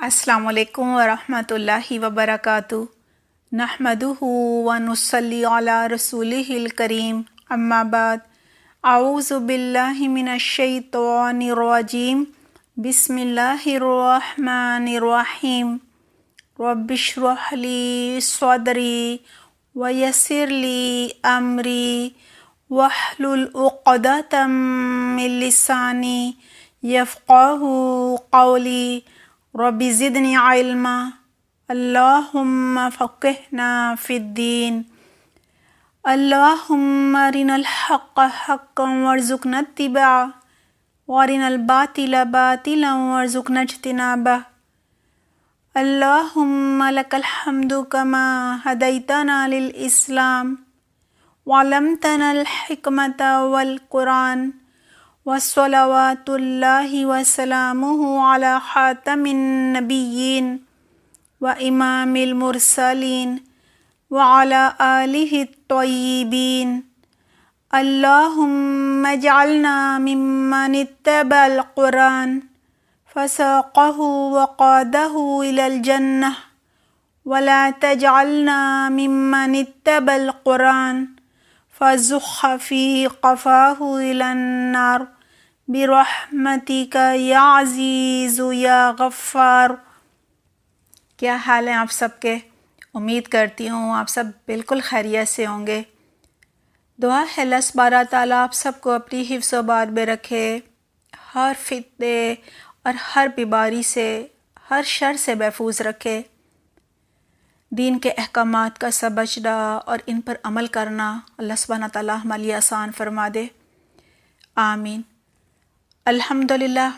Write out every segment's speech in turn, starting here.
السلام علیکم ورحمۃ اللہ وبرکاتہ۔ نحمدہ ونصلی علی رسولہ الکریم، اما بعد، اعوذ باللہ من الشیطان الرجیم، بسم اللہ الرحمن الرحیم۔ رب اشرح لی صدری ویسر لی امری واحلل عقدۃ من لسانی یفقہوا قولی۔ رب زدنی علما، اللہم فقہنا فی الدین، اللہم ارنا الحق حقا وارزقنا اتباعہ وارنا الباطل باطلا وارزقنا اجتنابہ۔ اللہم لک الحمد کما ہدیتنا للاسلام وعلمتنا الحکمت والقرآن، وصلوات اللہ وسلامہ علی خاتم النبیین وامام المرسلین وعلی آلہ الطیبین۔ اللہم اجعلنا ممن اتبع القرآن فساقہ وقادہ الی الجنہ، ولا تجعلنا ممن اتبع القرآن فزخ فی قفاہ الی النار، برحمتک یا عزیز یا غفار۔ کیا حال ہیں آپ سب کے؟ امید کرتی ہوں آپ سب بالکل خیریت سے ہوں گے۔ دعا ہے اللہ سبحانہ تعالیٰ آپ سب کو اپنی حفظ و بار میں رکھے، ہر فتنے اور ہر بیماری سے، ہر شر سے محفوظ رکھے، دین کے احکامات کا سمجھنا اور ان پر عمل کرنا اللہ سبحانہ تعالیٰ ہمارے لیے آسان فرما دے، آمین۔ الحمدللہ،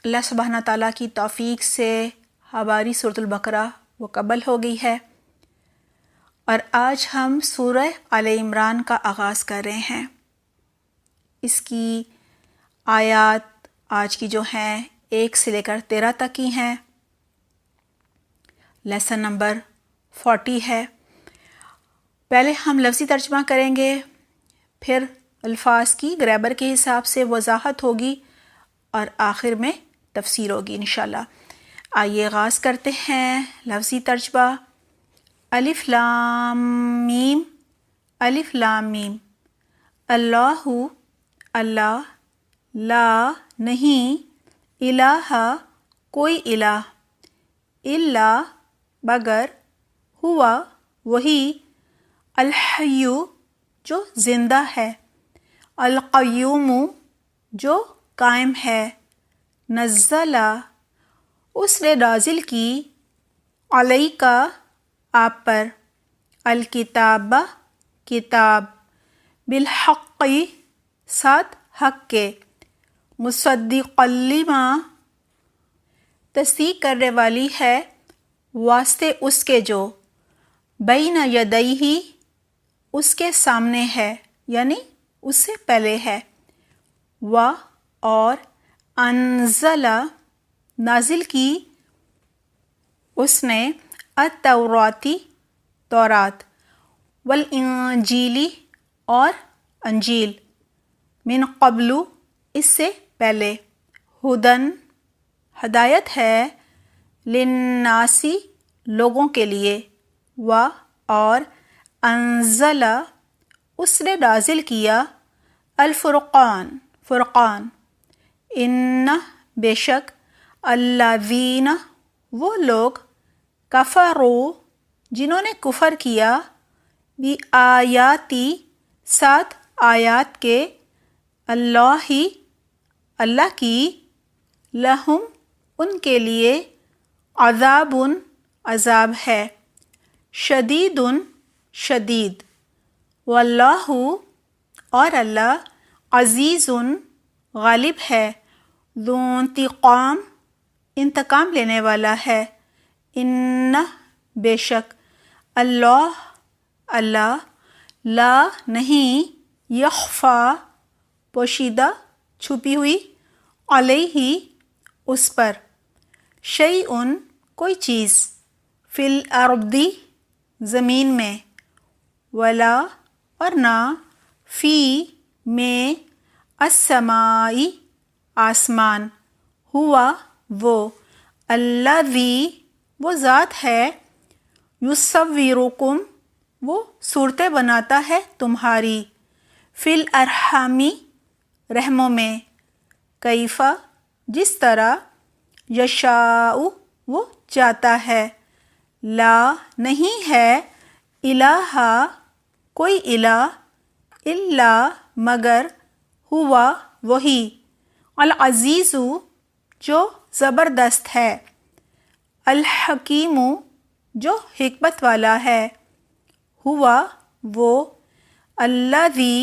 اللہ سبحانہ تعالیٰ کی توفیق سے ہماری سورۃ البقرہ مکمل ہو گئی ہے، اور آج ہم سورہ آل عمران کا آغاز کر رہے ہیں۔ اس کی آیات آج کی جو ہیں 1 سے لے کر 13 تک کی ہیں۔ لیسن نمبر 40 ہے۔ پہلے ہم لفظی ترجمہ کریں گے، پھر الفاظ کی گرامر کے حساب سے وضاحت ہوگی، اور آخر میں تفسیر ہوگی انشاءاللہ۔ آئیے آغاز کرتے ہیں لفظی ترجمہ۔ الف لام میم، الف لام میم۔ اللہ، اللہ، لا نہیں، الہ کوئی الہ، الا مگر، ہوا وہی، الحی جو زندہ ہے، القیوم جو قائم ہے، نزل اس نے نازل کی، علیک آپ پر، الکتاب کتاب، بالحق ساتھ حق کے، مصدقا لما تصدیق کرنے والی ہے واسطے اس کے جو، بین یدیہ اس کے سامنے ہے یعنی اس سے پہلے ہے، و اور، انزل نازل کی اس نے، التوراتی تورات، والانجیلی اور انجیل، من قبل اس سے پہلے، ہدن ہدایت ہے، للناسی لوگوں کے لیے، و اور، انزل اس نے نازل کیا، الفرقان فرقان، ان بے شک، الذین وہ لوگ، کفروا جنہوں نے کفر کیا، بآیاتی ساتھ آیات کے، اللہ اللہ کی، لہم ان کے لیے، عذاب عذاب ہے، شدید شدید، واللہ اور اللہ، عزیز غالب ہے، ذو انتقام انتقام لینے والا ہے، ان بے شک، اللہ اللہ، لا نہیں، یخفا پوشیدہ چھپی ہوئی، علیہ اس پر، شیء کوئی چیز، فی الارض زمین میں، ولا اور نہ، فی میں، السماء آسمان، ہوا وہ، الذی وہ ذات ہے، یصورکم وہ صورتیں بناتا ہے تمہاری، فی الارحامی رحموں میں، کیفا جس طرح، یشاء وہ چاہتا ہے، لا نہیں ہے، الہ کوئی الہ، الا مگر، ہوا وہی، العزیز جو زبردست ہے، الحکیم جو حکمت والا ہے، ہوا وہ، الذی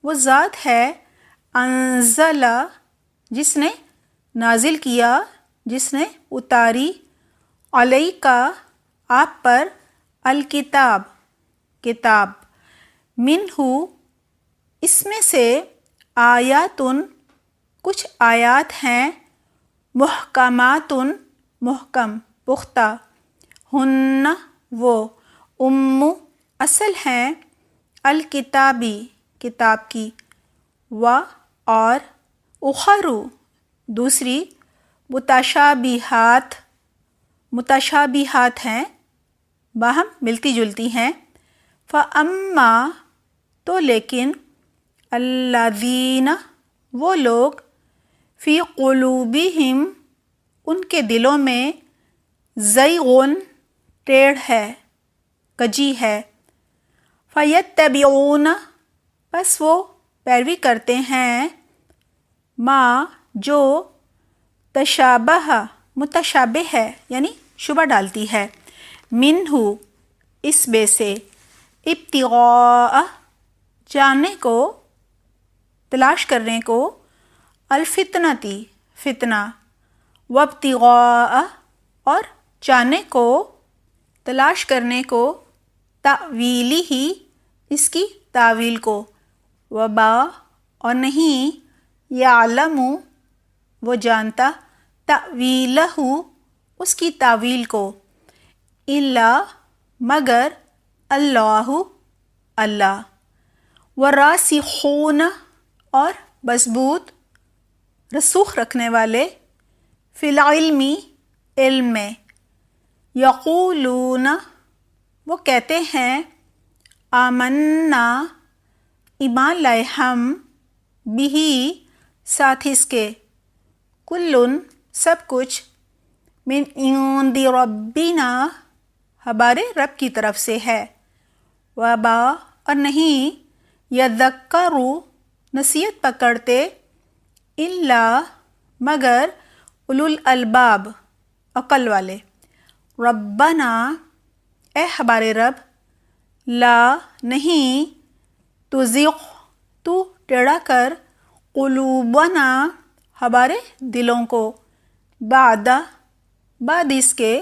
وہ ذات ہے، انزل جس نے نازل کیا، جس نے اتاری، علیک آپ پر، الکتاب کتاب، منہ اس میں سے، آیاتن کچھ آیات ہیں، محکماتن محکم پختہ، ہن وہ، اصل ہیں، الکتابی کتاب کی، و اور، اخرو دوسری، متشابہات ہیں، باہم ملتی جلتی ہیں، فَأَمَّا تو لیکن، الذین وہ لوگ، فی قلوبہم ان کے دلوں میں، زیغن ٹیڑھ ہے، کجی ہے، فَیَتَّبِعُونَ پس وہ پیروی کرتے ہیں، ما جو، تشابہ متشابہ ہے یعنی شبہ ڈالتی ہے، منہ اس بے سے، ابتغاء جاننے کو، تلاش کرنے کو، الفتنتی فتنہ، وابتغاء اور جاننے کو، تلاش کرنے کو، تأویلی ہی اس کی تاویل کو، وبا اور نہیں، یعلم وہ جانتا، تأویلہ اس کی تاویل کو، الا مگر، اللہ اللہ، والراسخون اور مضبوط رسوخ رکھنے والے، فی العلم علم میں، یقولون وہ کہتے ہیں، آمنا ایمان لائے ہم، بہی ساتھ اس کے، کلن سب کچھ، من عند ربنا ہمارے رب کی طرف سے ہے، وبا اور نہیں، یذکروا نصیحت پکڑتے، الا مگر، اولو الالباب عقل والے، ربنا اے ہمارے رب، لا نہیں، تزغ تو ٹیڑھا کر، قلوبنا ہمارے دلوں کو، بعد اس کے،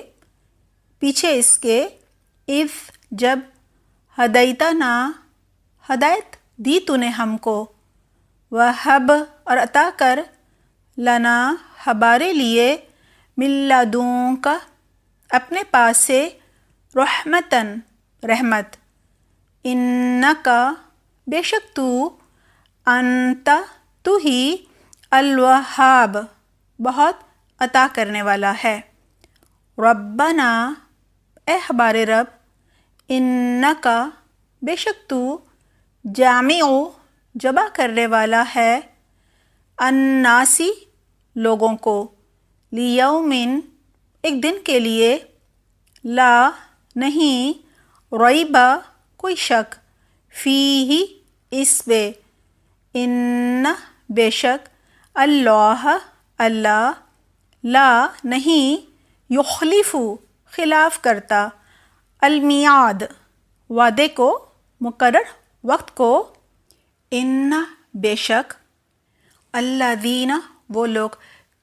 پیچھے اس کے، اذ جب، ہدیتنا ہدایت دی تو نے ہم کو، وہب اور عطا کر، لنا ہمارے لیے، من لدنک اپنے پاس سے، رحمتن رحمت، انکا بے شک تو، انت تو ہی، الوہاب بہت عطا کرنے والا ہے، ربنا اے ہمارے رب، انکا بے شک تو، جامع جمع کرنے والا ہے، الناسی لوگوں کو، لیومن ایک دن کے لیے، لا نہیں، ریبہ کوئی شک، فیہ اس میں، ان بے شک، اللہ اللہ، لا نہیں، یخلف خلاف کرتا، المیعاد وعدے کو، مقرر وقت کو، ان بے شک، الذین وہ لوگ،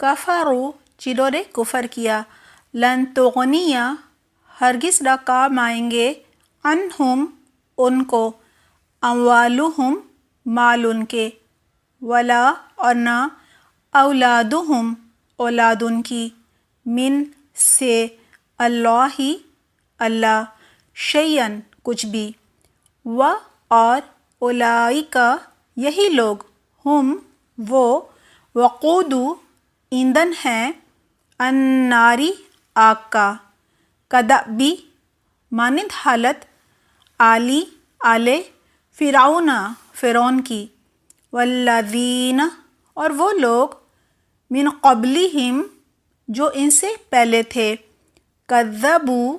کفروا جنہوں نے کفر کیا، لن تغنی ہرگز نہ کام آئیں گے، عنہم ان کو، اموالہم مال ان کے، ولا اور نہ، اولادہم اولاد ان کی، من سے، اللہ اللہ، شیئن کچھ بھی، و اور، اولئک یہی لوگ، ہم وہ، وقود ایندھن ہیں، الناری آگ کا، کدأبی مانند حالت، آل فرعون فرعون کی، والذین اور وہ لوگ، من قبلہم جو ان سے پہلے تھے، کذبوا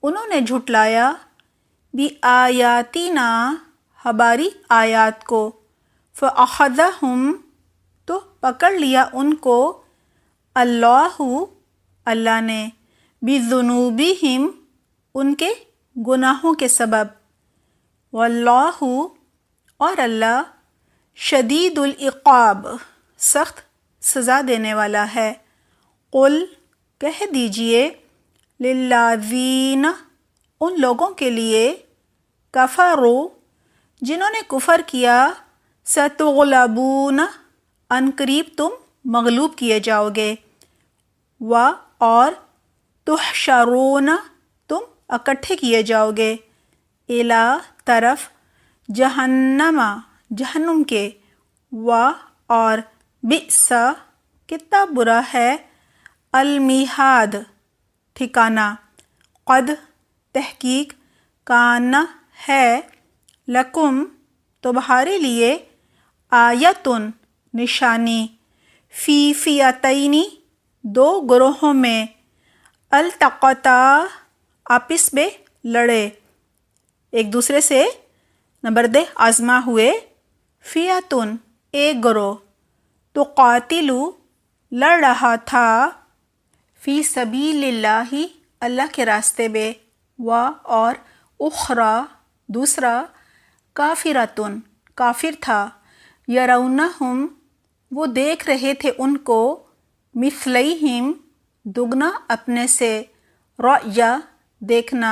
انہوں نے جھٹلایا، بآیاتنا ہماری آیات کو، فأخذہم تو پکڑ لیا ان کو، اللہ نے، بذنوبہم ان کے گناہوں کے سبب، واللہ اور اللہ، شدید العقاب سخت سزا دینے والا ہے۔ قل کہہ دیجئے، للذین ان لوگوں کے لیے، کفروا جنہوں نے کفر کیا، ستغلبون ان قریب تم مغلوب کیے جاؤ گے، اور تحشرون تم اکٹھے کیے جاؤ گے، الی طرف، جہنم کے، اور بئس کتنا برا ہے، المہاد ٹھکانہ، قد تحقیق، کان ہے، لکم تمہارے لیے، آیتن نشانی، فی فئتین دو گروہوں میں، التقطا آپس میں لڑے، ایک دوسرے سے نبرد آزما ہوئے، فئتن ایک گروہ، تقاتلو لڑ رہا تھا، فی سبیل اللہ اللہ کے راستے میں، اور اخری دوسرا، کافرتن کافر تھا، یرونہم وہ دیکھ رہے تھے ان کو، مثلیہم دگنا اپنے سے، رأی دیکھنا،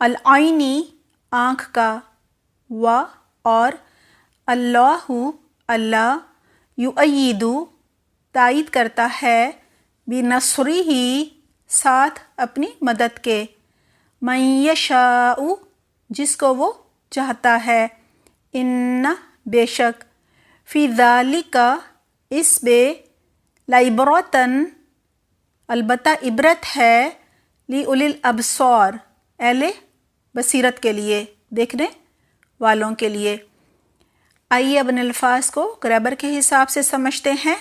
العینی آنکھ کا، اور اللہ یؤید تائید کرتا ہے، بنصرہ ساتھ اپنی مدد کے، من یشاء جس کو وہ چاہتا ہے، ان بے شک، فی ذالک اس میں، لعبرۃ البتہ عبرت ہے، لأولی الابصار اہل بصیرت کے لیے، دیکھنے والوں کے لیے۔ آئیے اب ان الفاظ کو گرامر کے حساب سے سمجھتے ہیں۔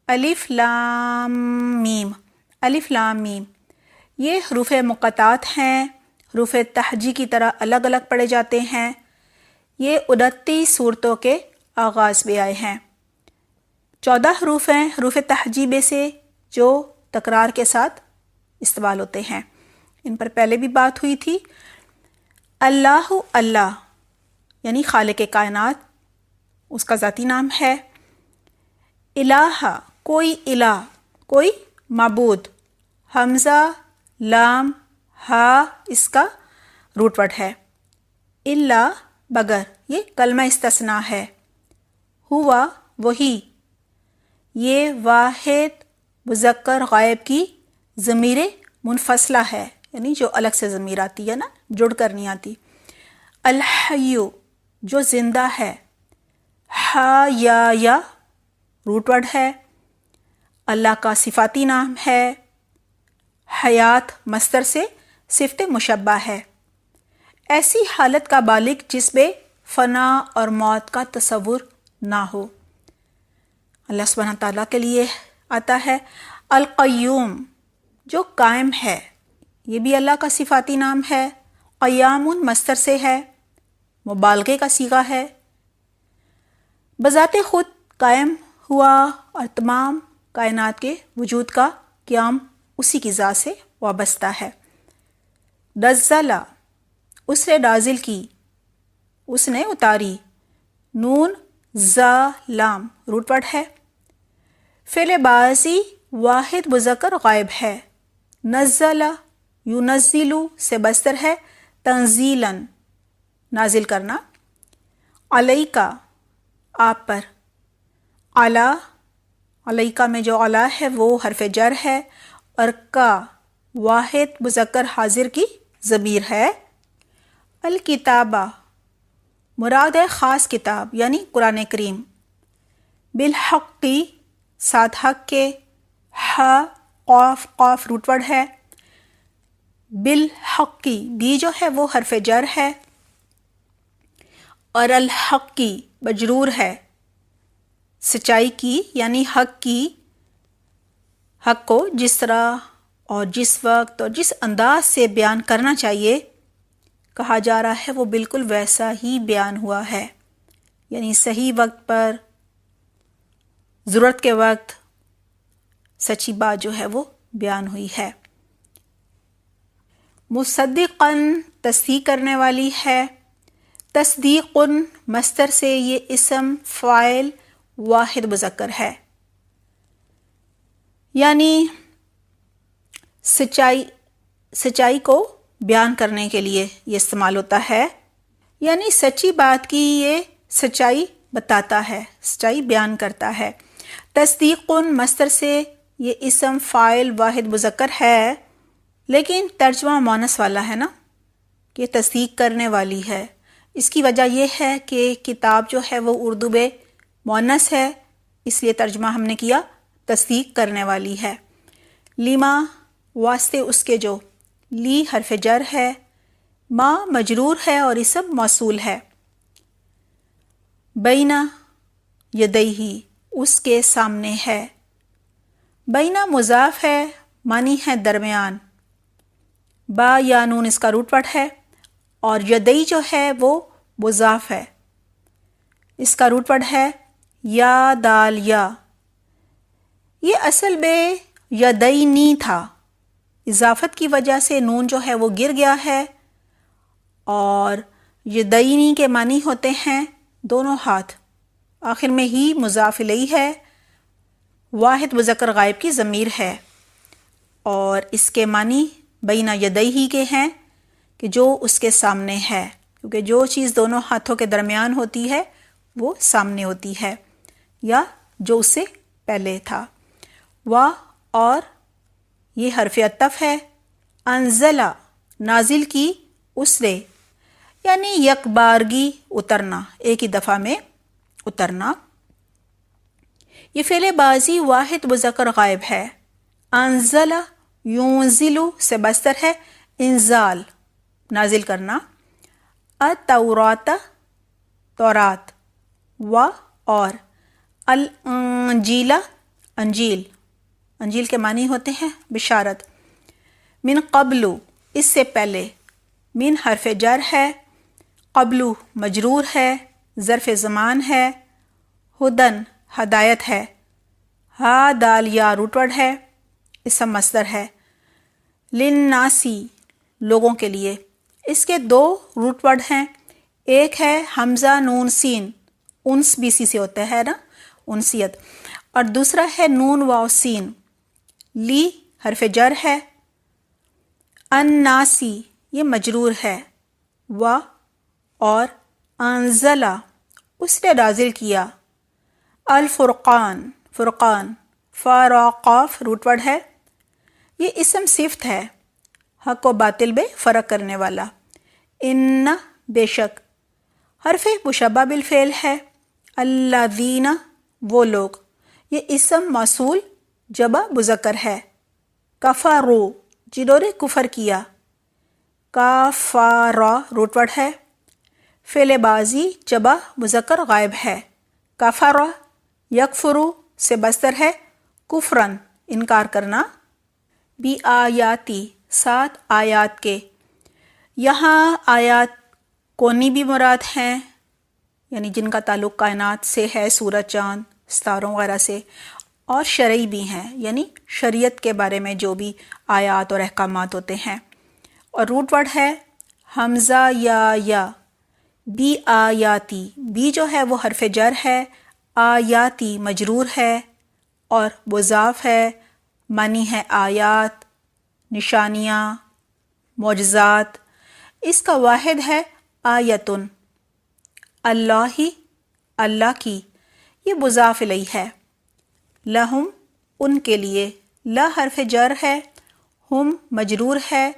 الف لام میم، الف لام میم یہ حروف مقطعات ہیں، حروف تہجی کی طرح الگ الگ پڑھے جاتے ہیں۔ یہ 29 صورتوں کے آغاز میں آئے ہیں۔ 14 حروف ہیں حروف تہجی میں سے جو تکرار کے ساتھ استعمال ہوتے ہیں، ان پر پہلے بھی بات ہوئی تھی۔ اللہ اللہ یعنی خالق کائنات، اس کا ذاتی نام ہے۔ الہ کوئی الہ، کوئی معبود، حمزہ لام ہا اس کا روٹ ورڈ ہے۔ الا بگر یہ کلمہ استثناء ہے۔ ہوا وہی، یہ واحد مذکر غائب کی ضمیر منفصلہ ہے، یعنی جو الگ سے ضمیر آتی ہے نا، جڑ کر نہیں آتی۔ الحی جو زندہ ہے، یا روٹ ورڈ ہے، اللہ کا صفاتی نام ہے۔ حیات مصدر سے صفت مشبہ ہے، ایسی حالت کا بالغ جس میں فنا اور موت کا تصور نہ ہو، اللہ سبحانہ تعالیٰ کے لیے آتا ہے۔ القیوم جو قائم ہے، یہ بھی اللہ کا صفاتی نام ہے، قیام مصدر سے ہے، مبالغے کا صیغہ ہے، بذات خود قائم ہوا اور تمام کائنات کے وجود کا قیام اسی کی ذات سے وابستہ ہے۔ نزل اس نے نازل کی، اس نے اتاری، نون زا لام روٹ ورڈ ہے۔ فعل ماضی واحد مذکر غائب ہے۔ نزل ینزل سے مصدر ہے، تنزیلا نازل کرنا۔ علیکا آپ پر، علیکا میں جو علا ہے وہ حرف جر ہے، اور کا واحد مذکر حاضر کی ضمیر ہے۔ الکتابہ مراد ہے خاص کتاب یعنی قرآن کریم۔ بالحق ساتھ حق کے، ح قاف، قاف روٹ ورڈ ہے، بالحقی، بی جو ہے وہ حرف جر ہے، اور الحقی مجرور ہے، سچائی کی یعنی حق کی، حق کو جس طرح اور جس وقت اور جس انداز سے بیان کرنا چاہیے کہا جا رہا ہے وہ بالکل ویسا ہی بیان ہوا ہے، یعنی صحیح وقت پر، ضرورت کے وقت سچی بات جو ہے وہ بیان ہوئی ہے۔ مصدقاً تصدیق کرنے والی ہے، تصدیقن مصدر سے یہ اسم فاعل واحد مذکر ہے، یعنی سچائی کو بیان کرنے کے لیے یہ استعمال ہوتا ہے، یعنی سچی بات کی یہ سچائی بتاتا ہے، سچائی بیان کرتا ہے۔ تصدیقن مصدر سے یہ اسم فاعل واحد مذکر ہے، لیکن ترجمہ مؤنث والا ہے نا، کہ تصدیق کرنے والی ہے۔ اس کی وجہ یہ ہے کہ کتاب جو ہے وہ اردو میں مؤنث ہے، اس لیے ترجمہ ہم نے کیا تصدیق کرنے والی ہے۔ لیما واسطے اس کے جو، لی حرف جر ہے، ما مجرور ہے اور اسم موصول ہے۔ بینا یدیہ اس کے سامنے ہے، بینا مضاف ہے، معنی ہے درمیان، با یا نون اس کا روٹ ورڈ ہے، اور یدئی جو ہے وہ مضاف ہے، اس کا روٹ ورڈ ہے یا دال یا، یہ اصل میں یدینی تھا، اضافت کی وجہ سے نون جو ہے وہ گر گیا ہے، اور یدینی کے معنی ہوتے ہیں دونوں ہاتھ، آخر میں ہی مضاف الیہ ہے، واحد مذکر غائب کی ضمیر ہے، اور اس کے معنی بین یدیہ کے ہیں کہ جو اس کے سامنے ہے، کیونکہ جو چیز دونوں ہاتھوں کے درمیان ہوتی ہے وہ سامنے ہوتی ہے، یا جو اس سے پہلے تھا۔ وا اور یہ حرف عطف ہے، انزلہ نازل کی اس نے، یعنی یک بارگی اترنا، ایک ہی دفعہ میں اترنا۔ یہ فعل بازی واحد مذکر غائب ہے، انزلہ یونزلو سے مصدر ہے انزال نازل کرنا، التورات تورات، و اور الانجیل انجیل، انجیل کے معنی ہوتے ہیں بشارت، من قبل اس سے پہلے، من حرف جر ہے، قبل مجرور ہے، ظرف زمان ہے، ہدن ہدایت ہے، ہا دال یا روٹ ورڈ ہے، اسم مصدر ہے، للناسی لوگوں کے لیے، اس کے دو روٹ ورڈ ہیں، ایک ہے حمزہ نون سین، انس بی سی سے ہوتا ہے نا، انسیت، اور دوسرا ہے نون واو سین، لی حرف جر ہے، الناسی یہ مجرور ہے، و اور انزلہ اس نے نازل کیا، الفرقان فرقان، فا را قاف روٹ ورڈ ہے، یہ اسم صفت ہے، حق و باطل میں فرق کرنے والا، ان بے شک، حرف مشبہ بالفعل ہے، الذین وہ لوگ، یہ اسم موصول جمع مذکر ہے، کفروا جنہوں نے کفر کیا، کافارا روٹ ورڈ ہے، فعل بازی جمع مذکر غائب ہے، کفرا یکفرو سے مصدر ہے کفرن انکار کرنا، بی آیاتی سات آیات کے، یہاں آیات کونی بھی مراد ہیں، یعنی جن کا تعلق کائنات سے ہے، سورج چاند ستاروں وغیرہ سے، اور شرعی بھی ہیں، یعنی شریعت کے بارے میں جو بھی آیات اور احکامات ہوتے ہیں، اور روٹ ورڈ ہے حمزہ یا، بی آیاتی، بی جو ہے وہ حرف جر ہے، آیاتی مجرور ہے اور مضاف ہے، معنی ہے آیات، نشانیاں، معجزات، اس کا واحد ہے آیتن، اللہ اللہ کی، یہ مضاف الیہ ہے، لہم ان کے لیے، لا حرف جر ہے، ہم مجرور ہے،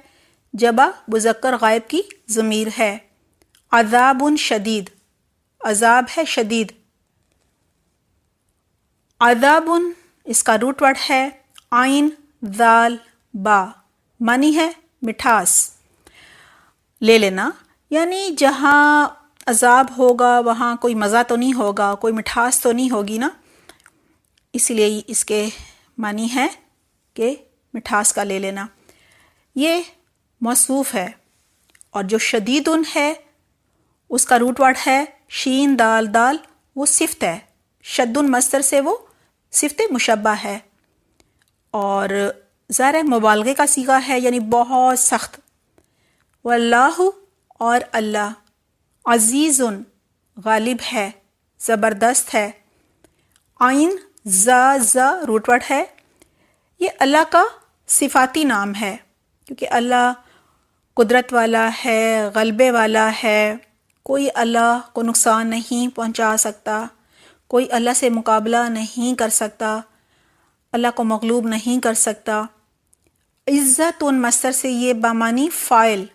جمع مذکر غائب کی ضمیر ہے، عذاب شدید عذاب ہے شدید، عذاب اس کا روٹ ورڈ ہے عین ذال با، معنی ہے مٹھاس، لے لینا، یعنی جہاں عذاب ہوگا وہاں کوئی مزہ تو نہیں ہوگا، کوئی مٹھاس تو نہیں ہوگی نا، اس لیے اس کے معنی ہے کہ مٹھاس کا لے لینا۔ یہ موصوف ہے، اور جو شدیدن ہے اس کا روٹ ورڈ ہے شین دال دال، وہ صفت ہے، شدن مصدر سے وہ صفت مشبہ ہے، اور ظاہر مبالغے کا صیغہ ہے، یعنی بہت سخت۔ واللہ، اور اللہ، عزیز غالب ہے، زبردست ہے۔ عین زا روٹ ورڈ ہے، یہ اللہ کا صفاتی نام ہے، کیونکہ اللہ قدرت والا ہے، غلبے والا ہے، کوئی اللہ کو نقصان نہیں پہنچا سکتا، کوئی اللہ سے مقابلہ نہیں کر سکتا، اللہ کو مغلوب نہیں کر سکتا۔ عزت مصدر سے یہ بامانی فاعل،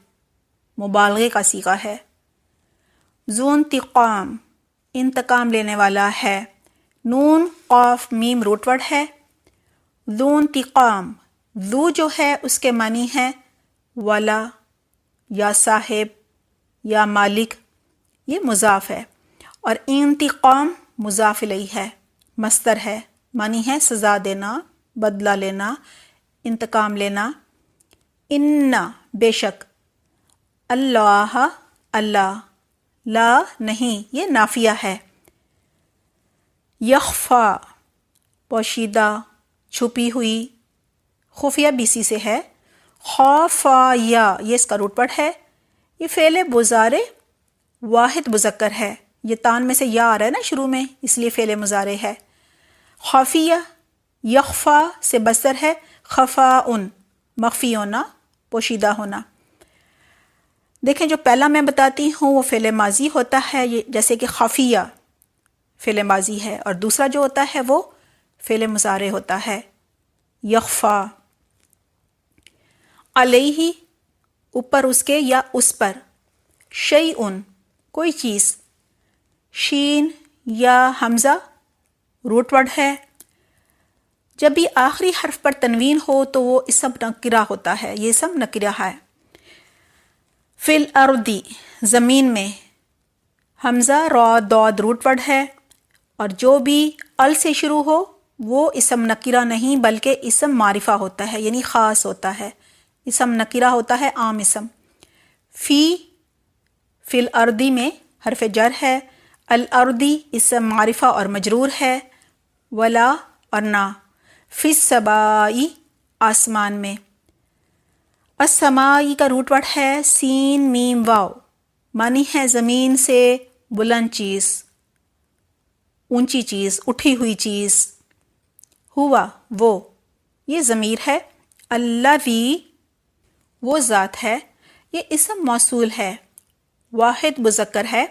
مبالغے کا صیغہ ہے۔ ذو انتقام، انتقام لینے والا ہے، نون قاف میم روٹ ورڈ ہے۔ ذو انتقام، ذو جو ہے اس کے معنی ہے والا یا صاحب یا مالک، یہ مضاف ہے، اور انتقام مضاف الیہ ہے، مصدر ہے، معنی ہے سزا دینا، بدلہ لینا، انتقام لینا۔ ان، بے شک، اللہ، اللہ، لا نہیں، یہ نافیہ ہے۔ یخفا، پوشیدہ، چھپی ہوئی، خفیہ بیسی سے ہے۔ خافایا، یہ اس کا روٹ ورڈ ہے، یہ فعل مضارع واحد مذکر ہے، یہ تان میں سے یا آ رہا ہے نا شروع میں، اس لیے فعل مضارع ہے۔ خافیہ، یخفا سے مصدر ہے خفاءن، مخفی ہونا، پوشیدہ ہونا۔ دیکھیں جو پہلا میں بتاتی ہوں وہ فعل ماضی ہوتا ہے، جیسے کہ خافیہ فعل ماضی ہے، اور دوسرا جو ہوتا ہے وہ فعل مضارع ہوتا ہے، یخفا۔ علیہ، اوپر اس کے یا اس پر، شیئن، کوئی چیز، شین یا حمزہ روٹ ورڈ ہے، جب بھی آخری حرف پر تنوین ہو تو وہ اسم نکرہ ہوتا ہے، یہ اسم نکرہ ہے۔ فی الارضی، زمین میں، حمزہ را داد روٹ ورڈ ہے، اور جو بھی ال سے شروع ہو وہ اسم نکرہ نہیں بلکہ اسم معرفہ ہوتا ہے، یعنی خاص ہوتا ہے، اسم نکرہ ہوتا ہے، عام اسم۔ فی الارضی میں حرف جر ہے، الارضی اسم معرفہ اور مجرور ہے، ولا اور نہ، فی السمائی آسمان میں۔ السمائی کا روٹ ورڈ ہے سین میم واو، معنی ہے زمین سے بلند چیز، اونچی چیز، اٹھی ہوئی چیز۔ ہوا، وہ، یہ ضمیر ہے۔ الذی، وہ ذات ہے، یہ اسم موصول ہے، واحد مذکر ہے۔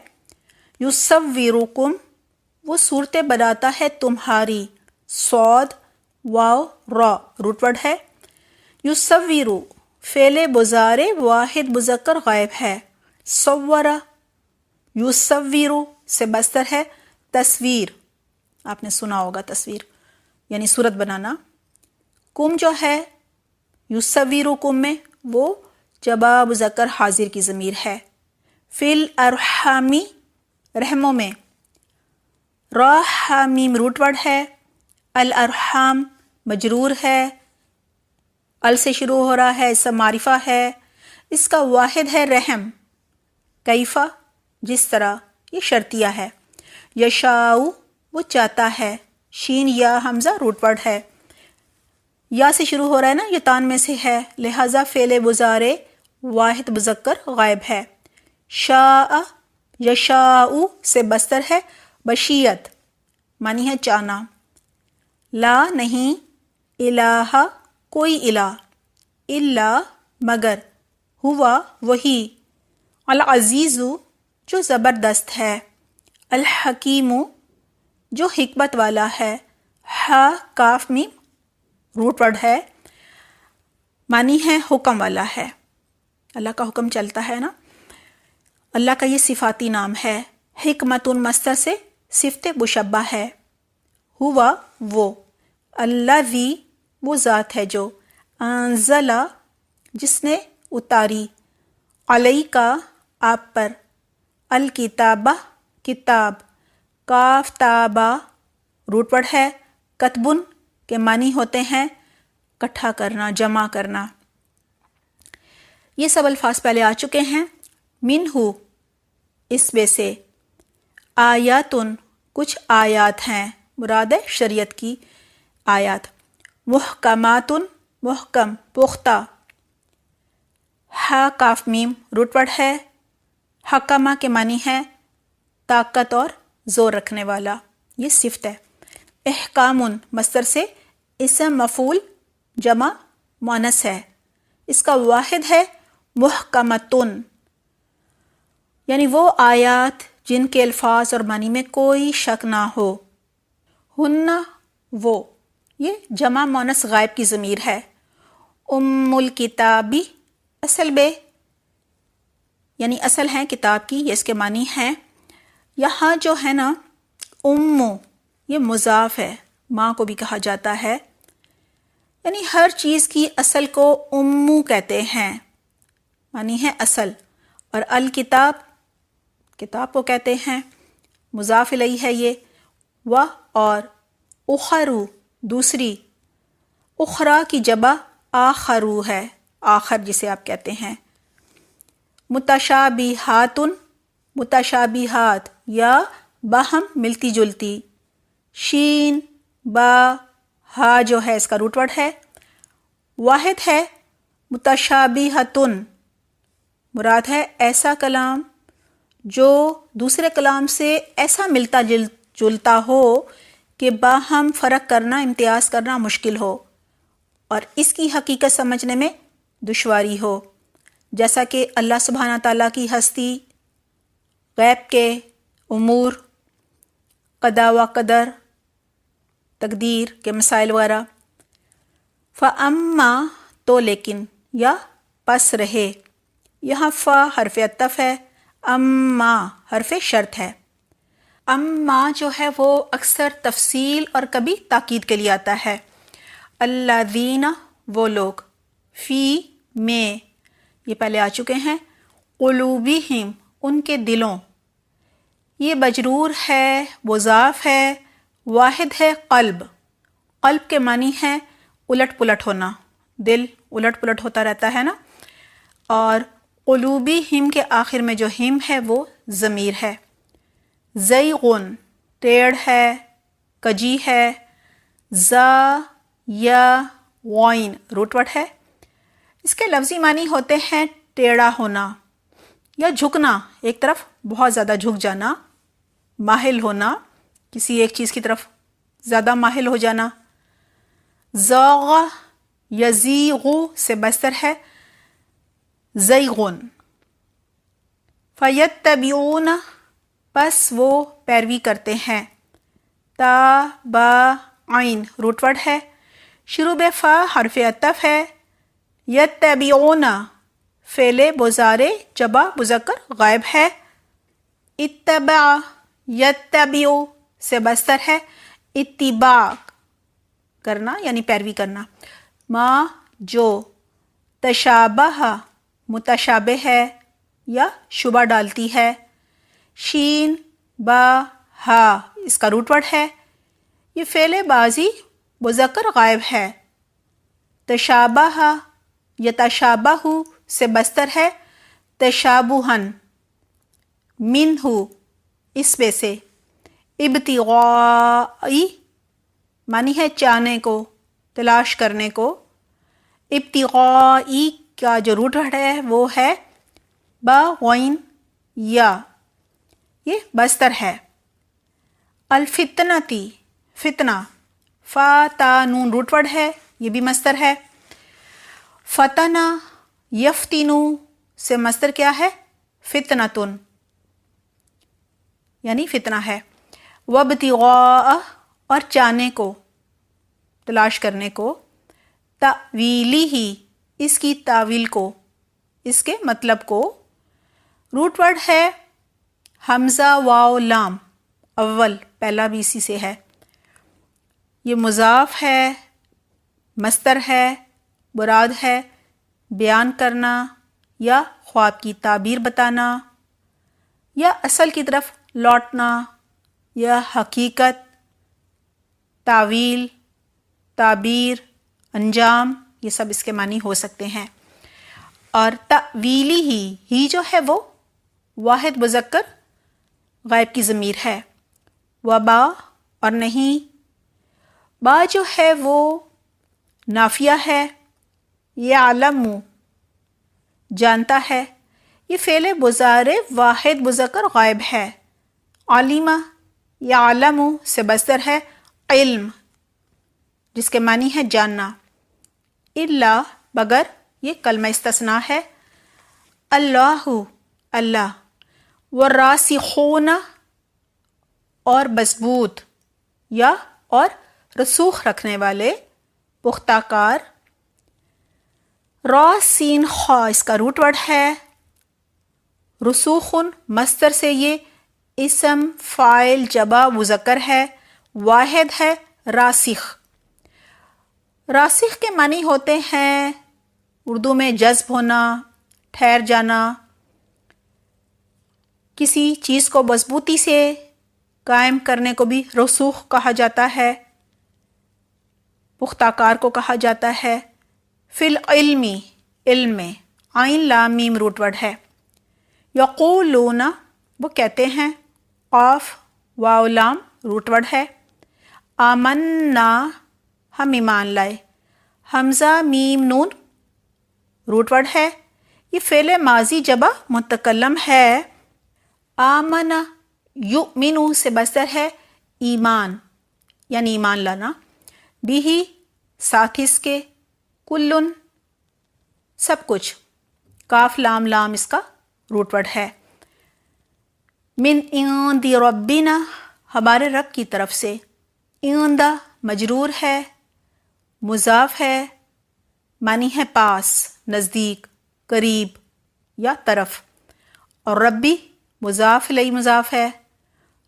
یصورکم، وہ صورتیں بناتا ہے تمہاری، صاد واو را روٹ ورڈ ہے۔ یصورو، فعل مضارع واحد مذکر غائب ہے، صورہ، یصورو سے مصدر ہے تصویر، آپ نے سنا ہوگا تصویر یعنی صورت بنانا۔ کم جو ہے یصورکم میں وہ جمع مذکر حاضر کی ضمیر ہے۔ فی الارحامی، رحموں میں، را ح میم روٹ ورڈ ہے، الارحام مجرور ہے، ال سے شروع ہو رہا ہے، اسم معرفہ ہے، اس کا واحد ہے رحم، کیفہ جس طرح، یہ شرطیہ ہے۔ یشاء، وہ چاہتا ہے، شین یا حمزہ روٹ ورڈ ہے، یا سے شروع ہو رہا ہے نا، یہ تان میں سے ہے، لہذا فعل مضارع واحد مذکر غائب ہے۔ شاء، یشاء سے مصدر ہے مشیت، معنی ہے چاہنا۔ لا نہیں، الہ کوئی الہ، الا مگر، ہوا وہی، العزیز جو زبردست ہے، الحکیم جو حکمت والا ہے، ہا کاف میم روٹ ورڈ ہے، معنی ہے حکم والا ہے، اللہ کا حکم چلتا ہے نا۔ اللہ کا یہ صفاتی نام ہے۔ حکمت مصدر سے صفت مشبہ ہے، ہوا وہ، الذی وہ ذات ہے جو، انزلہ جس نے اتاری، علیک آپ پر، الکتابہ کتاب، کاف تابہ روٹ ورڈ ہے، کتبن کے معنی ہوتے ہیں اکٹھا کرنا، جمع کرنا۔ یہ سب الفاظ پہلے آ چکے ہیں۔ منہ اس میں سے، آیاتن کچھ آیات ہیں، مراد ہے شریعت کی آیات، محکماتن محکم پختہ، ہا کاف میم روٹ ورڈ ہے، حکمہ کے معنی ہے طاقت اور زور رکھنے والا، یہ صفت ہے۔ احکامن مصدر سے اسم مفعول جمع مؤنث ہے، اس کا واحد ہے محکمتن، یعنی وہ آیات جن کے الفاظ اور معنی میں کوئی شک نہ ہو۔ ہن وہ، یہ جمع مؤنث غائب کی ضمیر ہے۔ ام الکتابی اصل بے، یعنی اصل ہیں کتاب کی، یہ اس کے معنی ہیں۔ یہاں جو ہے نا امو، یہ مضاف ہے، ماں کو بھی کہا جاتا ہے، یعنی ہر چیز کی اصل کو امو کہتے ہیں، معنی ہے اصل، اور الکتاب کتاب کو کہتے ہیں، مضاف الیہ ہے یہ، و اور اخرو دوسری، اخرا کی جبہ آخرو ہے، آخر جسے آپ کہتے ہیں۔ متشابہاتن متشابہات یا باہم ملتی جلتی، شین با ہا جو ہے اس کا روٹ ورڈ ہے، واحد ہے متشابہتن، مراد ہے ایسا کلام جو دوسرے کلام سے ایسا ملتا جلتا ہو کہ باہم فرق کرنا، امتیاز کرنا مشکل ہو اور اس کی حقیقت سمجھنے میں دشواری ہو، جیسا کہ اللہ سبحانہ تعالیٰ کی ہستی، غیب کے امور، قضا و قدر، تقدیر کے مسائل وغیرہ۔ فَأَمَّا تو لیکن یا پس رہے، یہاں فا حرف عطف ہے، اما حرف شرط ہے۔ اما جو ہے وہ اکثر تفصیل اور کبھی تاکید کے لیے آتا ہے۔ الذین وہ لوگ، فی میں یہ پہلے آ چکے ہیں، قلوبہم ان کے دلوں، یہ مجرور ہے، مضاف ہے، واحد ہے قلب، قلب کے معنی ہے الٹ پلٹ ہونا، دل الٹ پلٹ ہوتا رہتا ہے نا، اور قلوبہم کے آخر میں جو ہم ہے وہ ضمیر ہے۔ زیغن ٹیڑھ ہے، کجی ہے، زا یا غائن روٹ ورڈ ہے، اس کے لفظی معنی ہوتے ہیں ٹیڑھا ہونا یا جھکنا، ایک طرف بہت زیادہ جھک جانا، مائل ہونا، کسی ایک چیز کی طرف زیادہ مائل ہو جانا۔ زاغ یزیغ سے مصدر ہے زیغن۔ فیتبعون پس وہ پیروی کرتے ہیں، تا با عین روٹ ورڈ ہے، شروع بے فا حرف عطف ہے، یتبعون فعل مضارع جبہ مذکر غائب ہے، اتبع یتبع سے مصدر ہے اتباع کرنا یعنی پیروی کرنا۔ ما جو، تشابہ متشابہ ہے یا شبہ ڈالتی ہے، شین با ہا اس کا روٹ ورڈ ہے، یہ فعل ماضی مذکر غائب ہے، تشابہ یتشابہ سے مصدر ہے تشابہن، منہ اس میں سے، ابتغائی معنی ہے چاہنے کو، تلاش کرنے کو، ابتغائی کا جو روٹ ورڈ ہے وہ ہے با غین یا، یہ مصدر ہے۔ الفتنتی فتنہ، فا تا نون روٹ ورڈ ہے، یہ بھی مصدر ہے۔ فتنہ یفتنو سے مصدر کیا ہے؟ فتنتن، یعنی فتنہ ہے۔ وابتغاء اور چاہنے کو، تلاش کرنے کو، تأویلی ہی اس کی تاویل کو، اس کے مطلب کو، روٹ ورڈ ہے حمزہ واو لام، اول پہلا بھی اسی سے ہے۔ یہ مضاف ہے، مصدر ہے، مراد ہے بیان کرنا یا خواب کی تعبیر بتانا یا اصل کی طرف لوٹنا یا حقیقت، تعویل، تعبیر، انجام، یہ سب اس کے معنی ہو سکتے ہیں۔ اور تعویلی ہی جو ہے وہ واحد مذکر غائب کی ضمیر ہے۔ وبا اور نہیں، با جو ہے وہ نافیہ ہے، یعلم جانتا ہے، یہ فعل مضارع واحد مذکر غائب ہے۔ علمہ یعلم سے مصدر ہے علم، جس کے معنی ہے جاننا۔ الا مگر، یہ کلمہ استثناء ہے۔ اللہ اللہ، والراسخون اور مضبوط یا اور رسوخ رکھنے والے، پختہ کار۔ را سین خا اس کا روٹ ورڈ ہے۔ رسوخن مصدر سے یہ اسم فاعل جمع مذکر ہے، واحد ہے راسخ۔ راسخ کے معنی ہوتے ہیں اردو میں جذب ہونا، ٹھہر جانا، کسی چیز کو مضبوطی سے قائم کرنے کو بھی رسوخ کہا جاتا ہے، پختہ کار کو کہا جاتا ہے۔ فی العلمی علم میں، عین لام میم روٹ ورڈ ہے۔ یقولون وہ کہتے ہیں، قاف واو لام روٹ ورڈ ہے۔ آمنا ہم ایمان لائے، حمزہ میم نون روٹ ورڈ ہے۔ یہ فعل ماضی جمع متکلم ہے۔ آمنا یؤمنو سے مصدر ہے ایمان، یعنی ایمان لانا۔ بھی ساتھ اس کے، کلن سب کچھ، کاف لام لام اس کا روٹ ورڈ ہے۔ من عند ربنا ہمارے رب کی طرف سے، عند مجرور ہے، مضاف ہے، معنی ہے پاس، نزدیک، قریب یا طرف، اور ربی مضاف الیہ مضاف ہے،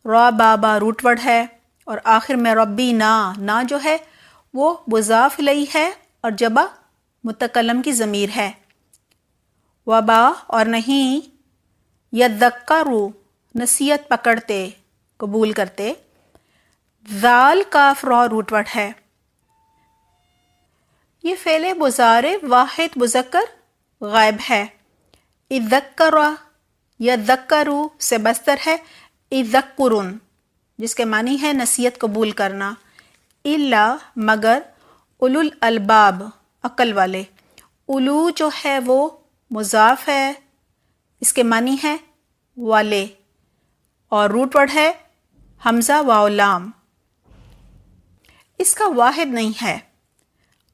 را بابا روٹ ورڈ ہے، اور آخر میں ربی نا جو ہے وہ مضاف الیہ ہے اور جمع متکلم کی ضمیر ہے۔ وبا اور نہیں، یذکروا نصیحت پکڑتے، قبول کرتے۔ ذال کاف را روٹ ورڈ ہے۔ یہ فعل مضارع واحد مذکر غائب ہے۔ اذکر یذکروا سے مصدر ہے اذکرن، جس کے معنی ہے نصیحت قبول کرنا۔ الا مگر، اولو الالباب عقل والے۔ اولو جو ہے وہ مضاف ہے، اس کے معنی ہے والے، اور روٹ ورڈ ہے حمزہ واو لام۔ اس کا واحد نہیں ہے۔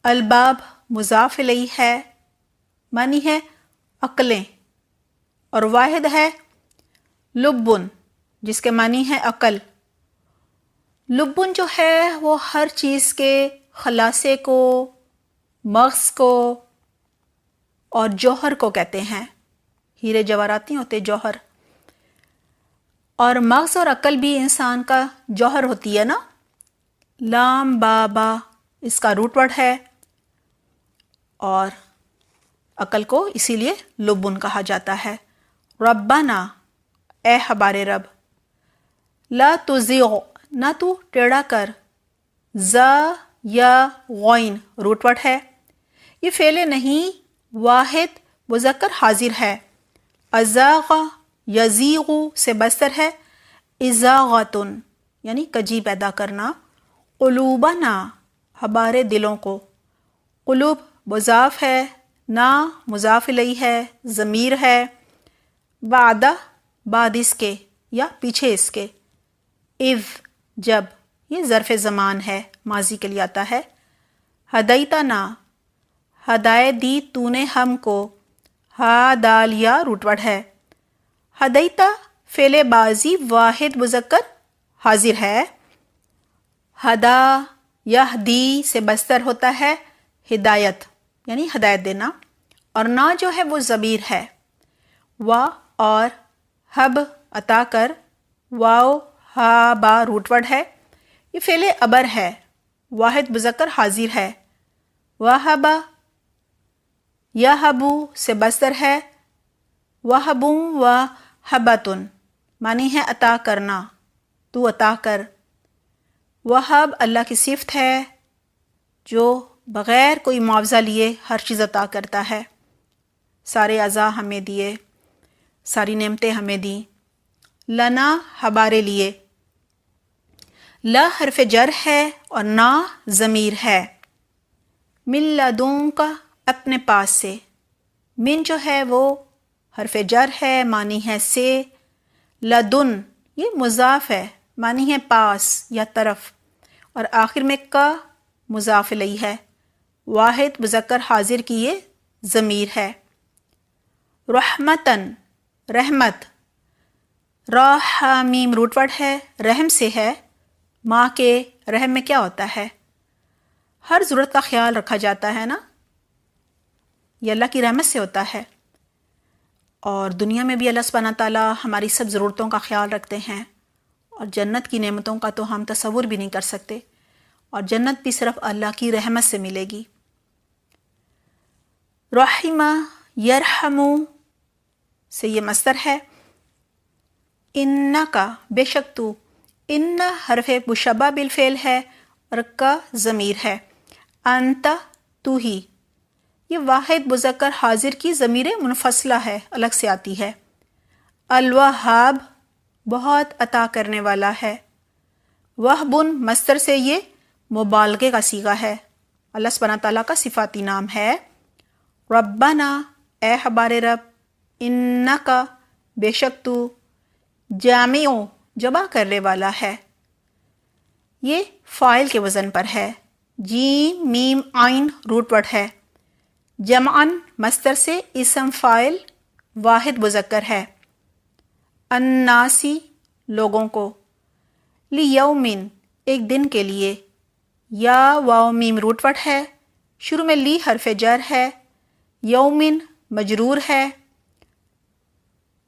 الباب مضاف الیہ ہے، معنی ہے عقلیں، اور واحد ہے لبن، جس کے معنی ہے عقل۔ لبن جو ہے وہ ہر چیز کے خلاصے کو، مغز کو اور جوہر کو کہتے ہیں۔ ہیرے جواہرات نہیں ہوتے، جوہر۔ اور مغز اور عقل بھی انسان کا جوہر ہوتی ہے نا۔ لام بابا اس کا روٹ ورڈ ہے، اور عقل کو اسی لیے لبن کہا جاتا ہے۔ ربنا اے ہمارے رب، لا تزغ نہ تو ٹیڑھا کر، ز یا غین روٹ ورڈ ہے۔ یہ فعل نہیں واحد مذکر حاضر ہے۔ ازاغ یزیغ سے مصدر ہے ازاغتن، یعنی کجی پیدا کرنا۔ قلوبنا ہمارے دلوں کو، قلوب مضاف ہے، نا مضاف الیہ ہے، ضمیر ہے۔ بعد بعد اس کے یا پیچھے اس کے۔ اذ جب، یہ ظرف زمان ہے، ماضی کے لیے آتا ہے۔ ہدیتنا ہدایت دی تو نے ہم کو، ہا دال یا روٹ ورڈ ہے۔ ہدیتا فعل ماضی واحد مذکر حاضر ہے۔ ہدا یہدی سے مصدر ہوتا ہے ہدایت، یعنی ہدایت دینا، اور نا جو ہے وہ ضمیر ہے۔ وا اور ہب عطا کر، واو ہا با روٹ ورڈ ہے۔ یہ فعل امر ہے، واحد مذکر حاضر ہے. وہبا یہبو سے مصدر ہے. وہبوں و حبتن معنی ہے عطا کرنا، تو عطا کر. وہب اللہ کی صفت ہے جو بغیر کوئی معاوضہ لیے ہر چیز عطا کرتا ہے. سارے اعضاء ہمیں دیے، ساری نعمتیں ہمیں دیں. لنا ہمارے لیے. لا حرف جر ہے اور نا ضمیر ہے. من لدن کا اپنے پاس سے. من جو ہے وہ حرف جر ہے، معنی ہے سے. لدن یہ مضاف ہے، معنی ہے پاس یا طرف، اور آخر میں کا مضاف الیہ ہے. واحد مذکر حاضر کی یہ ضمیر ہے. رحمتن رحمت. راہ میم روٹ ورڈ ہے، رحم سے ہے. ماں کے رحم میں کیا ہوتا ہے؟ ہر ضرورت کا خیال رکھا جاتا ہے نا، یہ اللہ کی رحمت سے ہوتا ہے. اور دنیا میں بھی اللہ سبحانہ تعالیٰ ہماری سب ضرورتوں کا خیال رکھتے ہیں، اور جنت کی نعمتوں کا تو ہم تصور بھی نہیں کر سکتے، اور جنت بھی صرف اللہ کی رحمت سے ملے گی. رحمہ یرحمو سے یہ مصدر ہے. ان کا بے شک تو. ان حرف مشبہ بالفعل ہے اور کا ضمیر ہے. انت تو ہی. یہ واحد مذکر حاضر کی ضمیر منفصلہ ہے، الگ سے آتی ہے. الوہاب بہت عطا کرنے والا ہے. وہبن مصدر سے یہ مبالغے کا صیغہ ہے، اللہ سبحانہ تعالیٰ کا صفاتی نام ہے. ربنا اے ہمارے رب. انکا بے شک تو. جامع جمع کرنے والا ہے. یہ فاعل کے وزن پر ہے. جیم میم عین روٹ ورڈ ہے. جمعن مصدر سے اسم فاعل واحد مذکر ہے. الناسی لوگوں کو. لیومن ایک دن کے لیے. یا واو میم روٹ ورڈ ہے، شروع میں لی حرف جر ہے. یومن مجرور ہے.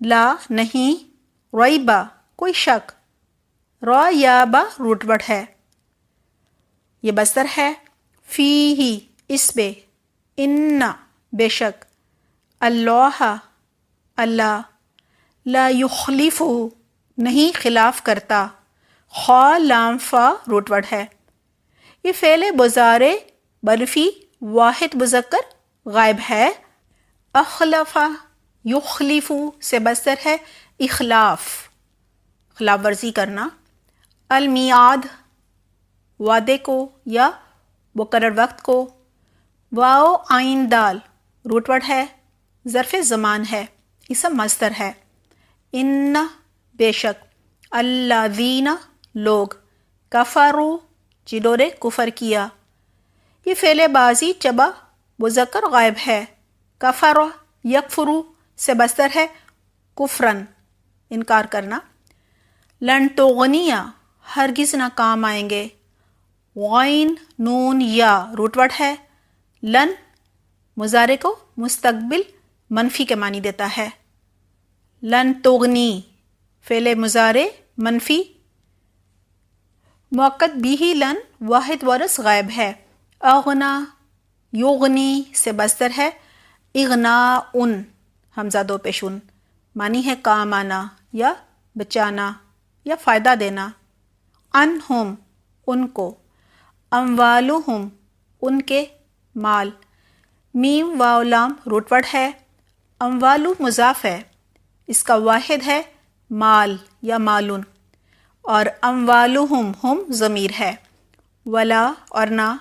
لا نہیں. ریبا کوئی شک. را یا با روٹ ورڈ ہے، یہ مصدر ہے. فی ہی اس میں. ان بے شک. اللہ اللہ. لا یخلف نہیں خلاف کرتا. خا لام فا روٹ ورڈ ہے. یہ فعل مضارع منفی واحد مذکر غائب ہے. اخلفا یخلف سے مصدر ہے اخلاف، خلاف ورزی کرنا. المیعاد وعدے کو یا مقرر وقت کو. واو عین دال روٹ ورڈ ہے، ظرف زمان ہے، اسم مصدر ہے. ان بے شک. الذین لوگ. کفروا جنہوں نے کفر کیا. یہ فعل بازی چبا مذکر غائب ہے. کفر یکفرو سے مصدر ہے کفرن انکار کرنا. لن تغنیہ ہرگز نہ کام آئیں گے. غین نون یا روٹ ورڈ ہے. لن مضارع کو مستقبل منفی کے معنی دیتا ہے. لن تغنی فعل مضارع منفی موقت بھی لن واحد ورث غائب ہے. اغنا یغنی سے مصدر ہے اغناء ان حمزہ دو پیشون، معنی ہے کام آنا یا بچانا یا فائدہ دینا. انہم ان کو. اموالہم ان کے مال. میم واو لام روٹ ورڈ ہے. اموالو مضاف ہے، اس کا واحد ہے مال یا مالن، اور اموالہم ہم ضمیر ہے. ولا اور نہ.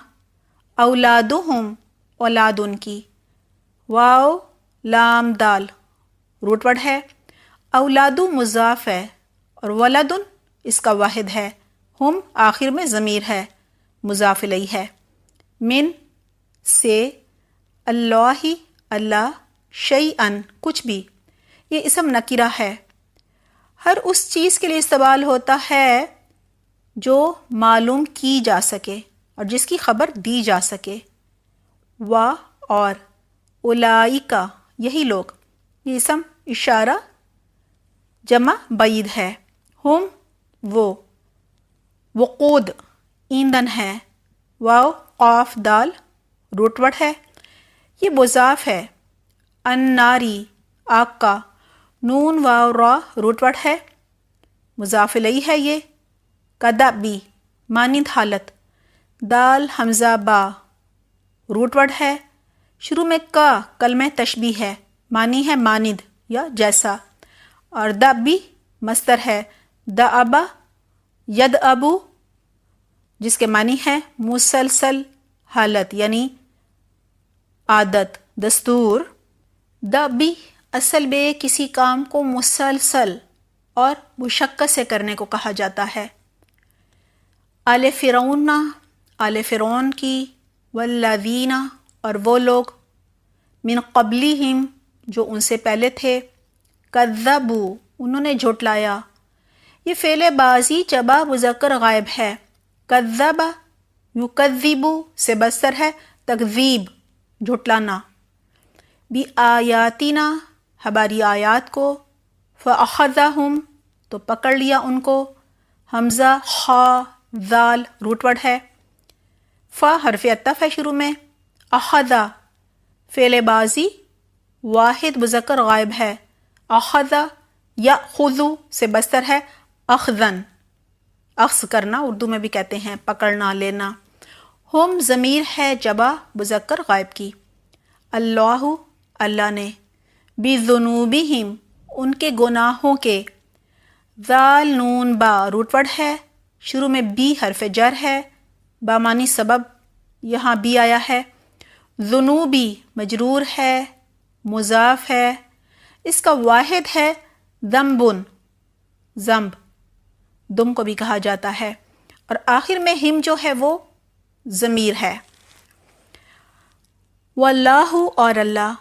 اولادہم اولاد ان کی. واو لام دال روٹ ورڈ ہے. اولادو مضاف ہے اور ولدن اس کا واحد ہے. ہم آخر میں ضمیر ہے، مضاف الیہ ہے. من سے. اللہ اللہ. شیئن کچھ بھی. یہ اسم نکرہ ہے، ہر اس چیز کے لیے استعمال ہوتا ہے جو معلوم کی جا سکے اور جس کی خبر دی جا سکے. وا اور. اولئک یہی لوگ. یہ اسم اشارہ جمع بعید ہے. ہم وہ. وقود ایندھن ہے. واو قاف دال روٹ ورڈ ہے، یہ مضاف ہے، الناری آگ کا، نون واو را روٹ ورڈ ہے، مضاف الیہ ہے یہ، کدابی مانند حالت، دال حمزہ با روٹ ورڈ ہے، شروع میں کا کلمہ تشبیہ ہے، معنی ہے مانند یا جیسا، اور دابی مصدر ہے، دعبا ید ابو جس کے معنی ہے مسلسل حالت یعنی عادت دستور۔ دابی اصل میں کسی کام کو مسلسل اور مشقت سے کرنے کو کہا جاتا ہے۔ آل فرعون، آل فرعون کی، والذین اور وہ لوگ، من قبلہم جو ان سے پہلے تھے، کذبوا انہوں نے جھٹلایا، یہ فعل بازی جبا مذکر غائب ہے، کذب یکذب سے مصدر ہے تکذیب جھٹلانا، بآیاتنا ہماری آیات کو، فأخذہم تو پکڑ لیا ان کو، حمزہ خا ذال روٹ ورڈ ہے، فا حرف عطف ہے شروع میں، اخذا فعل بازی واحد مذکر غائب ہے، اخذا یأخذ سے مصدر ہے اخذن، اخذ کرنا اردو میں بھی کہتے ہیں پکڑنا لینا، ہم ضمیر ہے جبا مذکر غائب کی، اللہ اللہ نے، بذنوبہم ان کے گناہوں کے، ذال نون با روٹ ورڈ ہے، شروع میں بی حرف جر ہے، با معنی سبب یہاں بھی آیا ہے، ذنوبی مجرور ہے، مضاف ہے، اس کا واحد ہے ذنبن ذنب، دم کو بھی کہا جاتا ہے، اور آخر میں ہم جو ہے وہ ضمیر ہے۔ واللہ اور اللہ،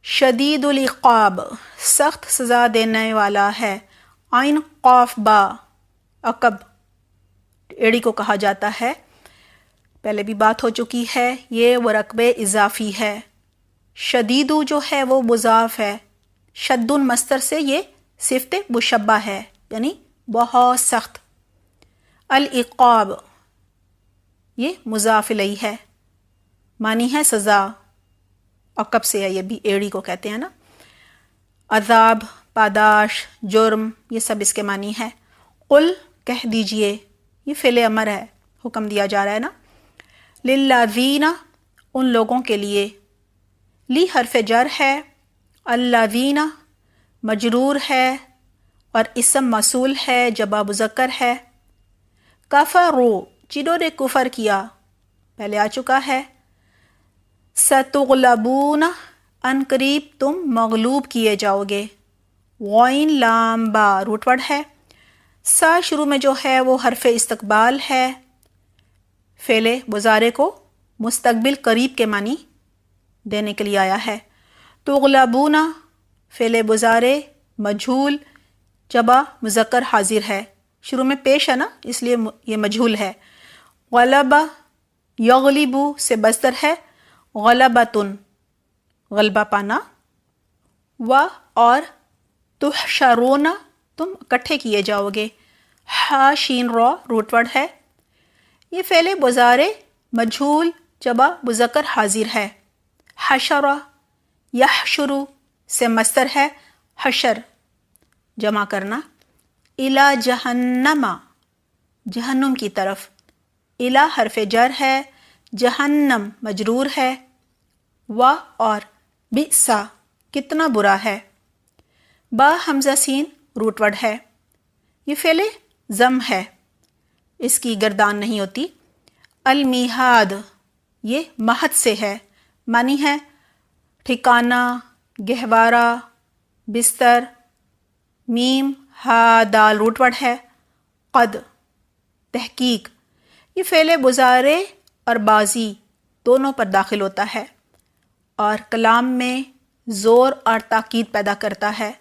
شدید العقاب سخت سزا دینے والا ہے، عین قاف با عقب ایڑی کو کہا جاتا ہے، پہلے بھی بات ہو چکی ہے، یہ ورقب اضافی ہے، شدید جو ہے وہ مضاف ہے، شد مصدر سے یہ صفت مشبہ ہے یعنی بہت سخت، العقاب یہ مضاف الیہ ہے، معنی ہے سزا، عقب سے ہے، یہ بھی ایڑی کو کہتے ہیں نا، عذاب پاداش جرم یہ سب اس کے معنی ہے، قل کہہ دیجئے یہ فعل امر ہے، حکم دیا جا رہا ہے نا، للذین ان لوگوں کے لیے، لی حرف جر ہے، الذین مجرور ہے اور اسم موصول ہے جبا مذکر ہے، کفروا جنہوں نے کفر کیا پہلے آ چکا ہے، ستغلبون ان قریب تم مغلوب کیے جاؤ گے، غین لام با روٹ ورڈ ہے، سا شروع میں جو ہے وہ حرف استقبال ہے، فعل مضارع کو مستقبل قریب کے معنی دینے کے لیے آیا ہے، تغلبون فعل مضارع مجھول جبا مذکر حاضر ہے، شروع میں پیش ہے نا اس لیے یہ مجھول ہے، غلبہ یغلب سے مصدر ہے غلبتن غلبہ پانا، و اور تحشرون تم اکٹھے کیے جاؤ گے، ہا شین را روٹ ورڈ ہے، یہ فعل مضارع مجھول جبا مذکر حاضر ہے، حشر یحشر سے مصدر ہے حشر جمع کرنا، الی جہنم جہنم کی طرف، الی حرف جر ہے، جہنم مجرور ہے، و اور بئسا کتنا برا ہے، با حمزہ سین روٹ ورڈ ہے، یہ فعل ضم ہے، اس کی گردان نہیں ہوتی، المیہاد یہ مہد سے ہے، معنی ہے ٹھکانہ گہوارہ بستر، میم ہا دال روٹ ورڈ ہے، قد تحقیق یہ فعل مضارع اور بازی دونوں پر داخل ہوتا ہے اور کلام میں زور اور تاکید پیدا کرتا ہے،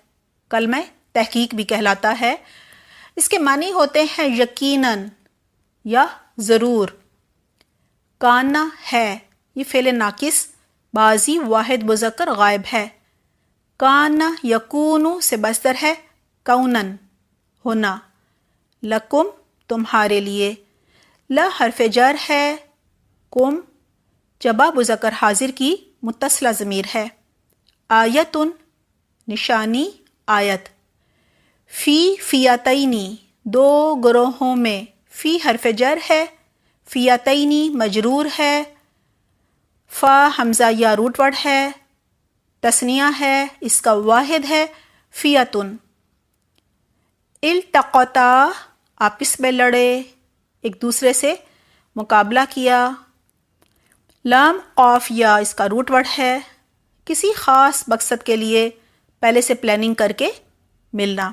کلمہ تحقیق بھی کہلاتا ہے، اس کے معنی ہوتے ہیں یقیناً یا ضرور، کانا ہے یہ فعل ناقص بازی واحد مذکر غائب ہے، کانا یکون سے مصدر ہے کونن ہونا، لکم تمہارے لیے، لا حرف جر ہے، کم جبا مذکر حاضر کی متصلہ ضمیر ہے. آیتن نشانی آیت. فی فیاتینی دو گروہوں میں. فی حرف جر ہے، فیاتینی مجرور ہے، فا حمزہ یا روٹ ورڈ ہے، تثنیہ ہے، اس کا واحد ہے فیاتن. التقطا آپس میں لڑے، ایک دوسرے سے مقابلہ کیا. لام قاف یا اس کا روٹ ورڈ ہے، کسی خاص مقصد کے لیے پہلے سے پلاننگ کر کے ملنا.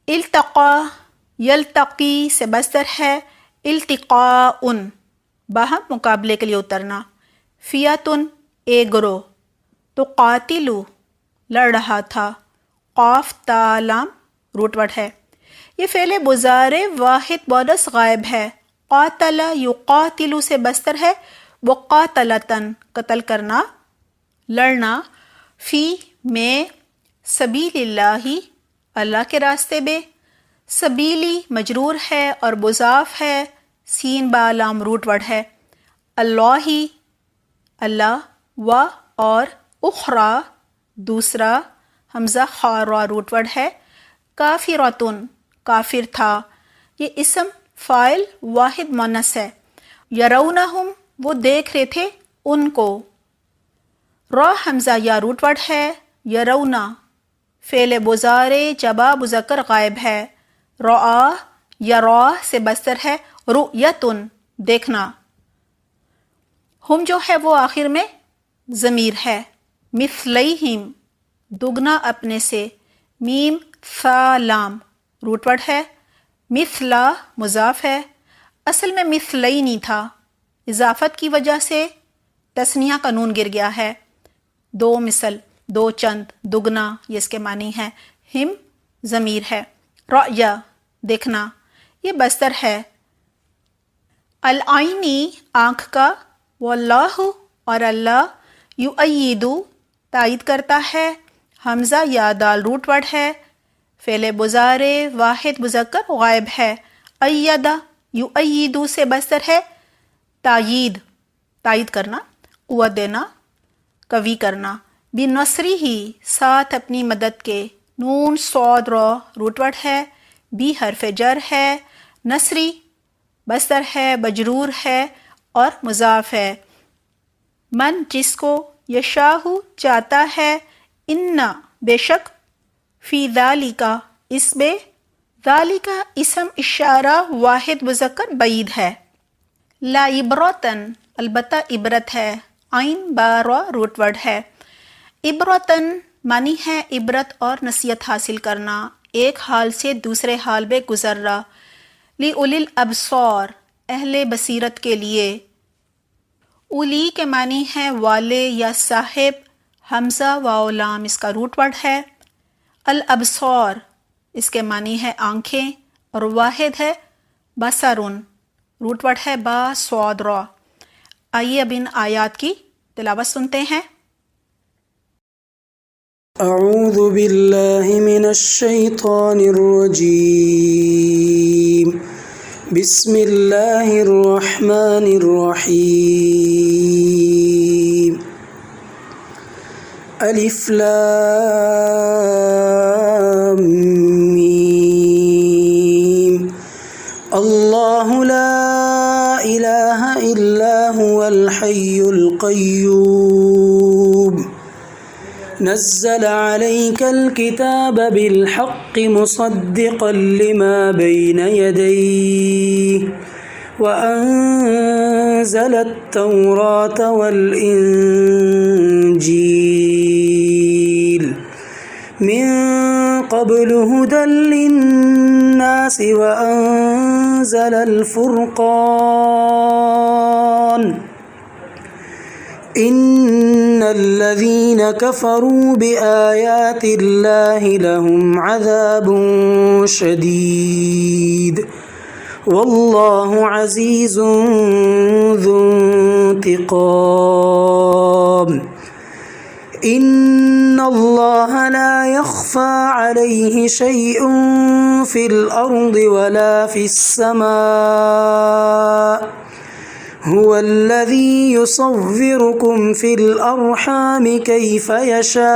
التقا یلتقی سے مصدر ہے التقاء باہم مقابلے کے لیے اترنا. فیاتن ایک گروہ. تو قاتلو لڑ رہا تھا، قاف تا لام روٹ ورڈ ہے. یہ فعل مضارع واحد مونث غائب ہے. قاتل یقاتل سے مصدر ہے مقاتلتن قتل کرنا، لڑنا. فی میں سبیل اللہ اللہ کے راستے میں. سبیلی مجرور ہے اور مضاف ہے، سین با لام روٹ ورڈ ہے. اللہ اللہ و اور اخرى دوسرا حمزہ خارا روٹ ورڈ ہے. کافرتن کافر تھا. یہ اسم فاعل واحد مونث ہے. یرونہم وہ دیکھ رہے تھے ان کو. را حمزہ یا روٹ ورڈ ہے. یرونا فعل مضارع جبا مذکر غائب ہے. رآ یرا سے مصدر ہے رؤیتن دیکھنا. ہم جو ہے وہ آخر میں ضمیر ہے. مثلیہم دگنا اپنے سے. میم ثا لام روٹ ورڈ ہے. مثلا مضاف ہے، اصل میں مثلینی تھا، اضافت کی وجہ سے تثنیہ کا نون گر گیا ہے. دو مثل دو چند دگنا یہ اس کے معنی ہے. ہم ضمیر ہے. رؤیا دیکھنا یہ مصدر ہے. العینی آنکھ کا. واللہ اور اللہ. یؤیدو تائید کرتا ہے. حمزہ یا دال روٹ ورڈ ہے. فعل مضارع واحد مذکر غائب ہے. ایدہ یؤیدو سے مصدر ہے تائید، تائید کرنا، قوت دینا، قوی کرنا. بنصری ہی ساتھ اپنی مدد کے. نون صاد را روٹ ورڈ ہے. بی حرف جر ہے. نصری مصدر ہے، مجرور ہے اور مضاف ہے. من جس کو. یشاء چاہتا ہے. ان بے شک. فی ذالک اس میں. ذالک اسم اشارہ واحد مذکر بعید ہے. لا عبرتن البتہ عبرت ہے. عین با روٹ ورڈ ہے. عبرتن معنی ہے عبرت اور نصیحت حاصل کرنا، ایک حال سے دوسرے حال میں گزرنا. لِأُولِي الْأَبْصَارِ اہل بصیرت کے لیے. اولی کے معنی ہے والے یا صاحب. حمزہ واو لام اس کا روٹ ورڈ ہے. الابصار اس کے معنی ہے آنکھیں اور واحد ہے بصرن روٹ ورڈ ہے با صاد را. آئیے اب ان آیات کی تلاوت سنتے ہیں. اعوذ باللہ من الشیطان الرجیم. بسم اللہ الرحمن الرحیم. الف لام میم. اللہ لا الہ الا هو الحی القیوم. نزل عليك الكتاب بالحق مصدقا لما بين يديه وأنزل التوراة والإنجيل من قبل هدى للناس وأنزل الفرقان. إن الذين كفروا بآيات الله لهم عذاب شديد والله عزيز ذو انتقام. إن الله لا يخفى عليه شيء في الأرض ولا في السماء هو الذي يصوركم في الأرحام كيف يشاء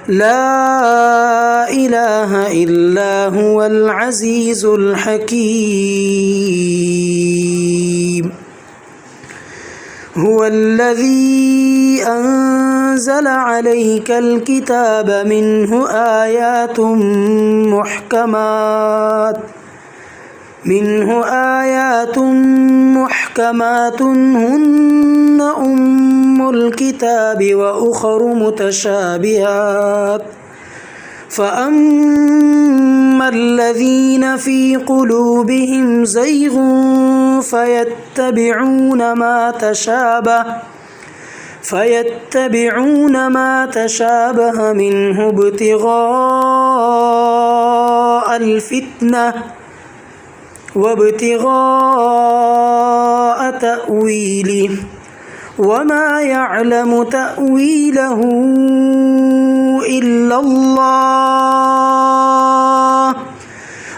لا إله إلا هو العزيز الحكيم هو الذي أنزل عليك الكتاب منه آيات محكمات هن أم الكتاب وأخر متشابهات فأما الذين في قلوبهم زيغ فيتبعون ما تشابه منه ابتغاء الفتنة وابتغاء تأويله وما يعلم تأويله إلا الله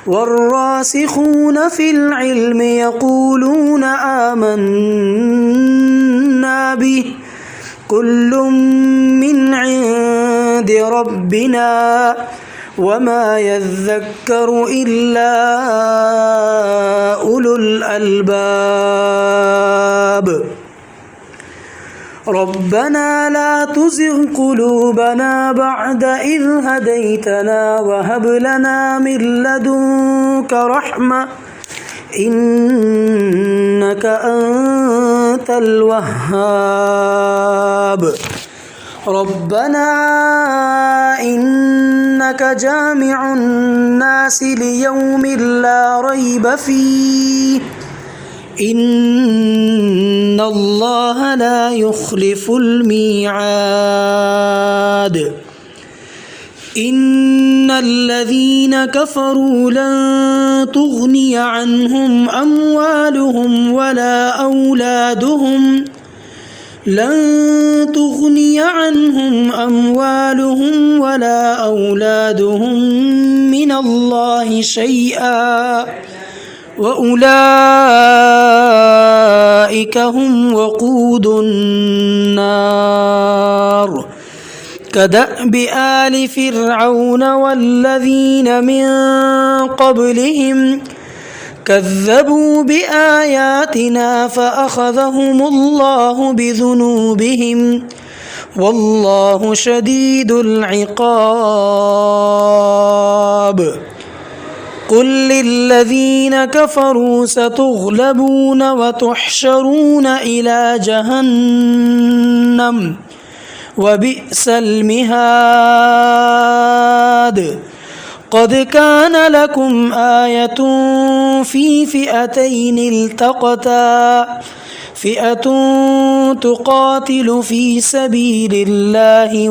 والراسخون في العلم يقولون آمنا به كل من عند ربنا وما يذكر إلا أولو الألباب ربنا لا تزغ قلوبنا بعد إذ هديتنا وهب لنا من لدنك رحمة إنك أنت الوهاب ربنا إنك جامع الناس ليوم لا ريب فيه إن الله لا يخلف الميعاد إن الذين كفروا لن تغني عنهم أموالهم ولا أولادهم من الله شيئا وأولئك هم وقود النار كدأب آل فرعون والذين من قبلهم كذبوا بآياتنا فأخذهم الله بذنوبهم والله شديد العقاب قل للذين كفروا ستغلبون وتحشرون إلى جهنم وبئس المهاد قد كان لكم آية في فئتين التقتا فئة تقاتل في سبيل الله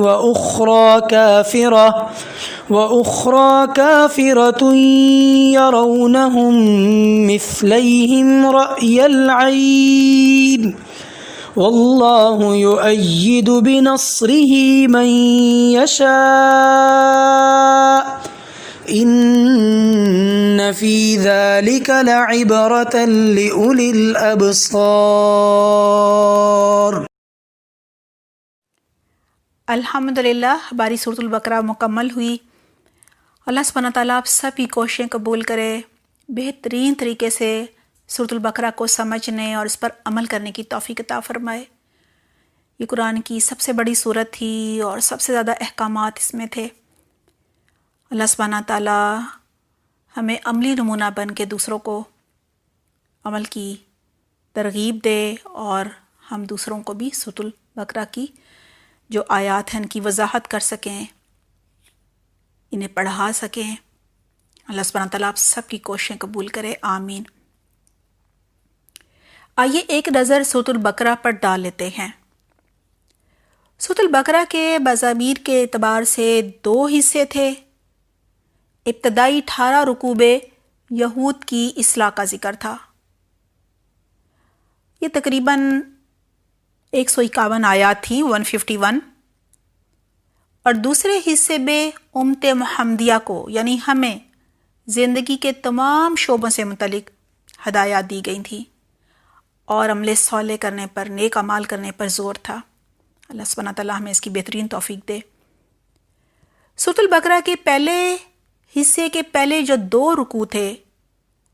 وأخرى كافرة يرونهم مثليهم رأي العين والله يؤيد بنصره من يشاء إن في ذلك لعبرة لأولي الأبصار. الحمدللہ ہماری سورۃ البقرہ مکمل ہوئی. اللہ سبحانہ تعالیٰ آپ سب کی کوششیں قبول کرے، بہترین طریقے سے سورۃ البقرہ کو سمجھنے اور اس پر عمل کرنے کی توفیق عطا فرمائے. یہ قرآن کی سب سے بڑی سورت تھی اور سب سے زیادہ احکامات اس میں تھے. اللہ سبحانہ تعالیٰ ہمیں عملی نمونہ بن کے دوسروں کو عمل کی ترغیب دے اور ہم دوسروں کو بھی سورۃ البقرہ کی جو آیات ہیں ان کی وضاحت کر سکیں، انہیں پڑھا سکیں. اللہ سبحانہ تعالیٰ آپ سب کی کوششیں قبول کرے، آمین. آئیے ایک نظر سورۃ البقرہ پر ڈال لیتے ہیں. سورۃ البقرہ کے مضامین کے اعتبار سے 2 حصے تھے. ابتدائی 18 رکوع یہود کی اصلاح کا ذکر تھا. یہ تقریباً 151 آیات تھیں، 151. اور دوسرے حصے میں امت محمدیہ کو یعنی ہمیں زندگی کے تمام شعبوں سے متعلق ہدایات دی گئی تھیں اور عمل صالح کرنے پر، نیک اعمال کرنے پر زور تھا۔ اللہ سبحانہ تعالیٰ ہمیں اس کی بہترین توفیق دے۔ سورۃ البقرہ کے پہلے حصے کے پہلے جو 2 رکوع تھے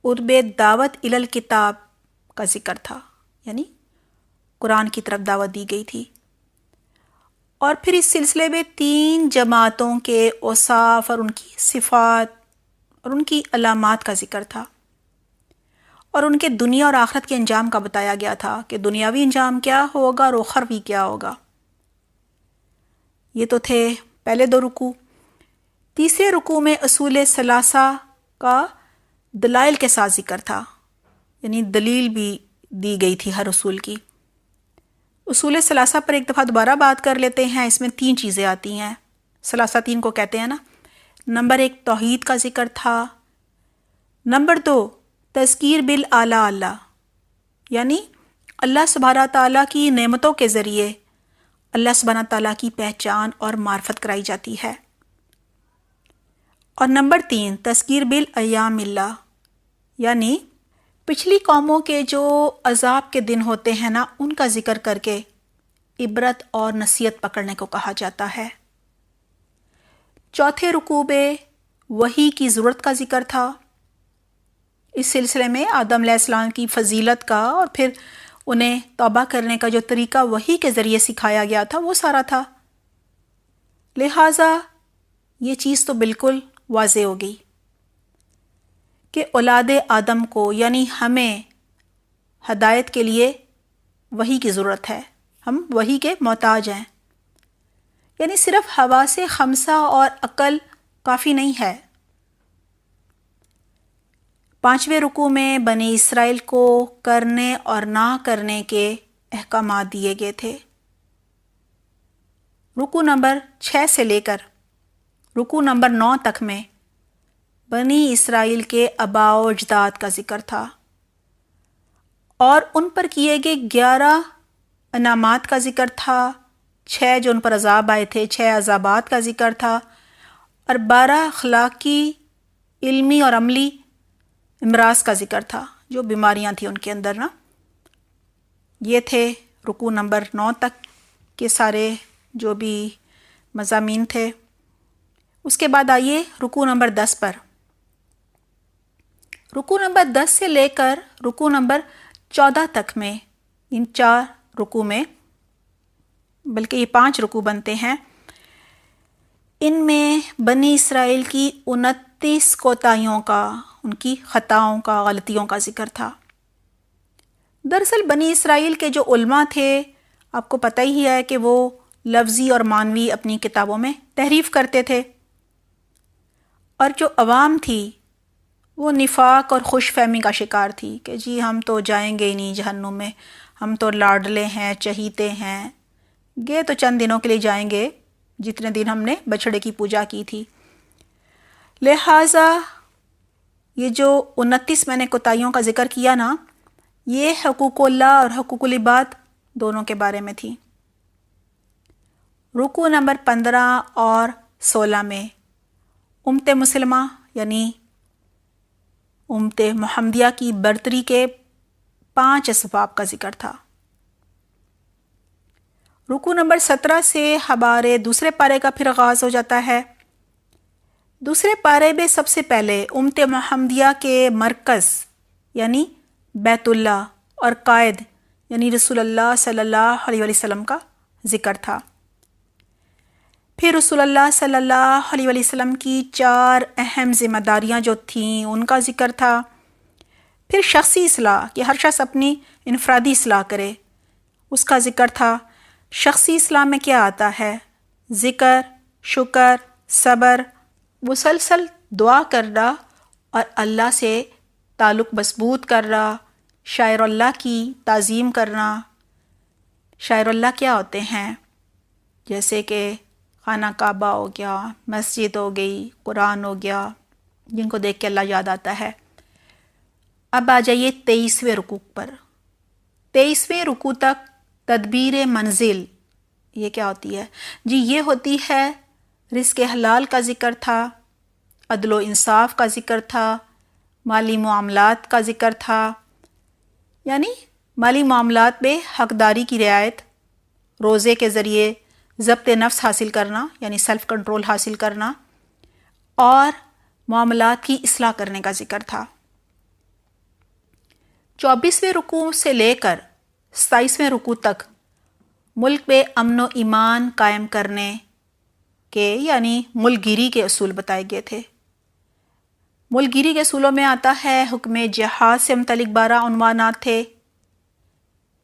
ان میں دعوت الی الکتاب کا ذکر تھا، یعنی قرآن کی طرف دعوت دی گئی تھی، اور پھر اس سلسلے میں 3 جماعتوں کے اوصاف اور ان کی صفات اور ان کی علامات کا ذکر تھا، اور ان کے دنیا اور آخرت کے انجام کا بتایا گیا تھا کہ دنیاوی انجام کیا ہوگا اور اخروی کیا ہوگا۔ یہ تو تھے پہلے 2 رکوع۔ تیسرے رکوع میں اصول ثلاثہ کا دلائل کے ساتھ ذکر تھا، یعنی دلیل بھی دی گئی تھی ہر اصول کی۔ اصول ثلاثہ پر ایک دفعہ دوبارہ بات کر لیتے ہیں۔ اس میں 3 چیزیں آتی ہیں، ثلاثہ 3 کو کہتے ہیں نا۔ نمبر 1 توحید کا ذکر تھا، نمبر 2 تذکیر بالآلاء اللہ، یعنی اللہ سبحانہ تعالیٰ کی نعمتوں کے ذریعے اللہ سبحانہ تعالیٰ کی پہچان اور معرفت کرائی جاتی ہے، اور نمبر 3 تذکیر بالایام اللہ، یعنی پچھلی قوموں کے جو عذاب کے دن ہوتے ہیں نا ان کا ذکر کر کے عبرت اور نصیحت پکڑنے کو کہا جاتا ہے۔ چوتھے رکوع میں وحی کی ضرورت کا ذکر تھا۔ اس سلسلے میں آدم علیہ السلام کی فضیلت کا اور پھر انہیں توبہ کرنے کا جو طریقہ وحی کے ذریعے سکھایا گیا تھا وہ سارا تھا، لہٰذا یہ چیز تو بالکل واضح ہو گئی کہ اولاد آدم کو یعنی ہمیں ہدایت کے لیے وحی کی ضرورت ہے، ہم وحی کے محتاج ہیں، یعنی صرف حواس خمسہ اور عقل کافی نہیں ہے۔ 5ویں رکوع میں بنی اسرائیل کو کرنے اور نہ کرنے کے احکامات دیے گئے تھے۔ رکوع نمبر 6 سے لے کر رکوع نمبر 9 تک میں بنی اسرائیل کے آباء و اجداد کا ذکر تھا، اور ان پر کیے گئے 11 انعامات کا ذکر تھا، 6 جو ان پر عذاب آئے تھے، 6 عذابات کا ذکر تھا، اور 12 اخلاقی، علمی اور عملی امراض کا ذکر تھا، جو بیماریاں تھیں ان کے اندر نا۔ یہ تھے رکوع نمبر 9 تک کے سارے جو بھی مضامین تھے۔ اس کے بعد آئیے رکوع نمبر 10 پر۔ رکوع نمبر 10 سے لے کر رکوع نمبر 14 تک میں، ان 4 رکوع میں، بلکہ یہ 5 رکوع بنتے ہیں، ان میں بنی اسرائیل کی 29 کوتاہیوں کا، ان کی خطاؤں کا، غلطیوں کا ذکر تھا۔ دراصل بنی اسرائیل کے جو علماء تھے، آپ کو پتہ ہی ہے کہ وہ لفظی اور معنوی اپنی کتابوں میں تحریف کرتے تھے، اور جو عوام تھی وہ نفاق اور خوش فہمی کا شکار تھی کہ جی ہم تو جائیں گے ہی نہیں جہنم میں، ہم تو لاڈلے ہیں، چہیتے ہیں، گئے تو چند دنوں کے لیے جائیں گے جتنے دن ہم نے بچھڑے کی پوجا کی تھی۔ لہٰذا یہ جو 29 میں نے کوتاہیوں کا ذکر کیا نا، یہ حقوق اللہ اور حقوق العباد دونوں کے بارے میں تھی۔ رکوع نمبر 15 اور 16 میں امت مسلمہ یعنی امت محمدیہ کی برتری کے 5 اسباب کا ذکر تھا۔ رکوع نمبر 17 سے ہمارے دوسرے پارے کا پھر آغاز ہو جاتا ہے۔ دوسرے پارے میں سب سے پہلے امت محمدیہ کے مرکز یعنی بیت اللہ اور قائد یعنی رسول اللہ صلی اللہ علیہ وسلم کا ذکر تھا۔ پھر رسول اللہ صلی اللہ علیہ وسلم کی 4 اہم ذمہ داریاں جو تھیں ان کا ذکر تھا۔ پھر شخصی اصلاح کہ ہر شخص اپنی انفرادی اصلاح کرے، اس کا ذکر تھا۔ شخصی اصلاح میں کیا آتا ہے؟ ذکر، شکر، صبر، مسلسل دعا کرنا اور اللہ سے تعلق مضبوط کرنا، شاعر اللہ کی تعظیم کرنا۔ شاعر اللہ کیا ہوتے ہیں؟ جیسے کہ خانہ کعبہ ہو گیا، مسجد ہو گئی، قرآن ہو گیا، جن کو دیکھ کے اللہ یاد آتا ہے۔ اب آ جائیے 23ویں رکوع پر۔ 23ویں رکوع تک تدبیر منزل، یہ کیا ہوتی ہے؟ جی یہ ہوتی ہے رزق حلال کا ذکر تھا، عدل و انصاف کا ذکر تھا، مالی معاملات کا ذکر تھا، یعنی مالی معاملات میں حقداری کی رعایت، روزے کے ذریعے ضبط نفس حاصل کرنا یعنی سیلف کنٹرول حاصل کرنا، اور معاملات کی اصلاح کرنے کا ذکر تھا۔ 24ویں رکوع سے لے کر 27ویں رکوع تک ملک میں امن و ایمان قائم کرنے کے یعنی ملک گیری کے اصول بتائے گئے تھے۔ ملک گیری کے اصولوں میں آتا ہے حکم جہاد سے متعلق 12 عنوانات تھے،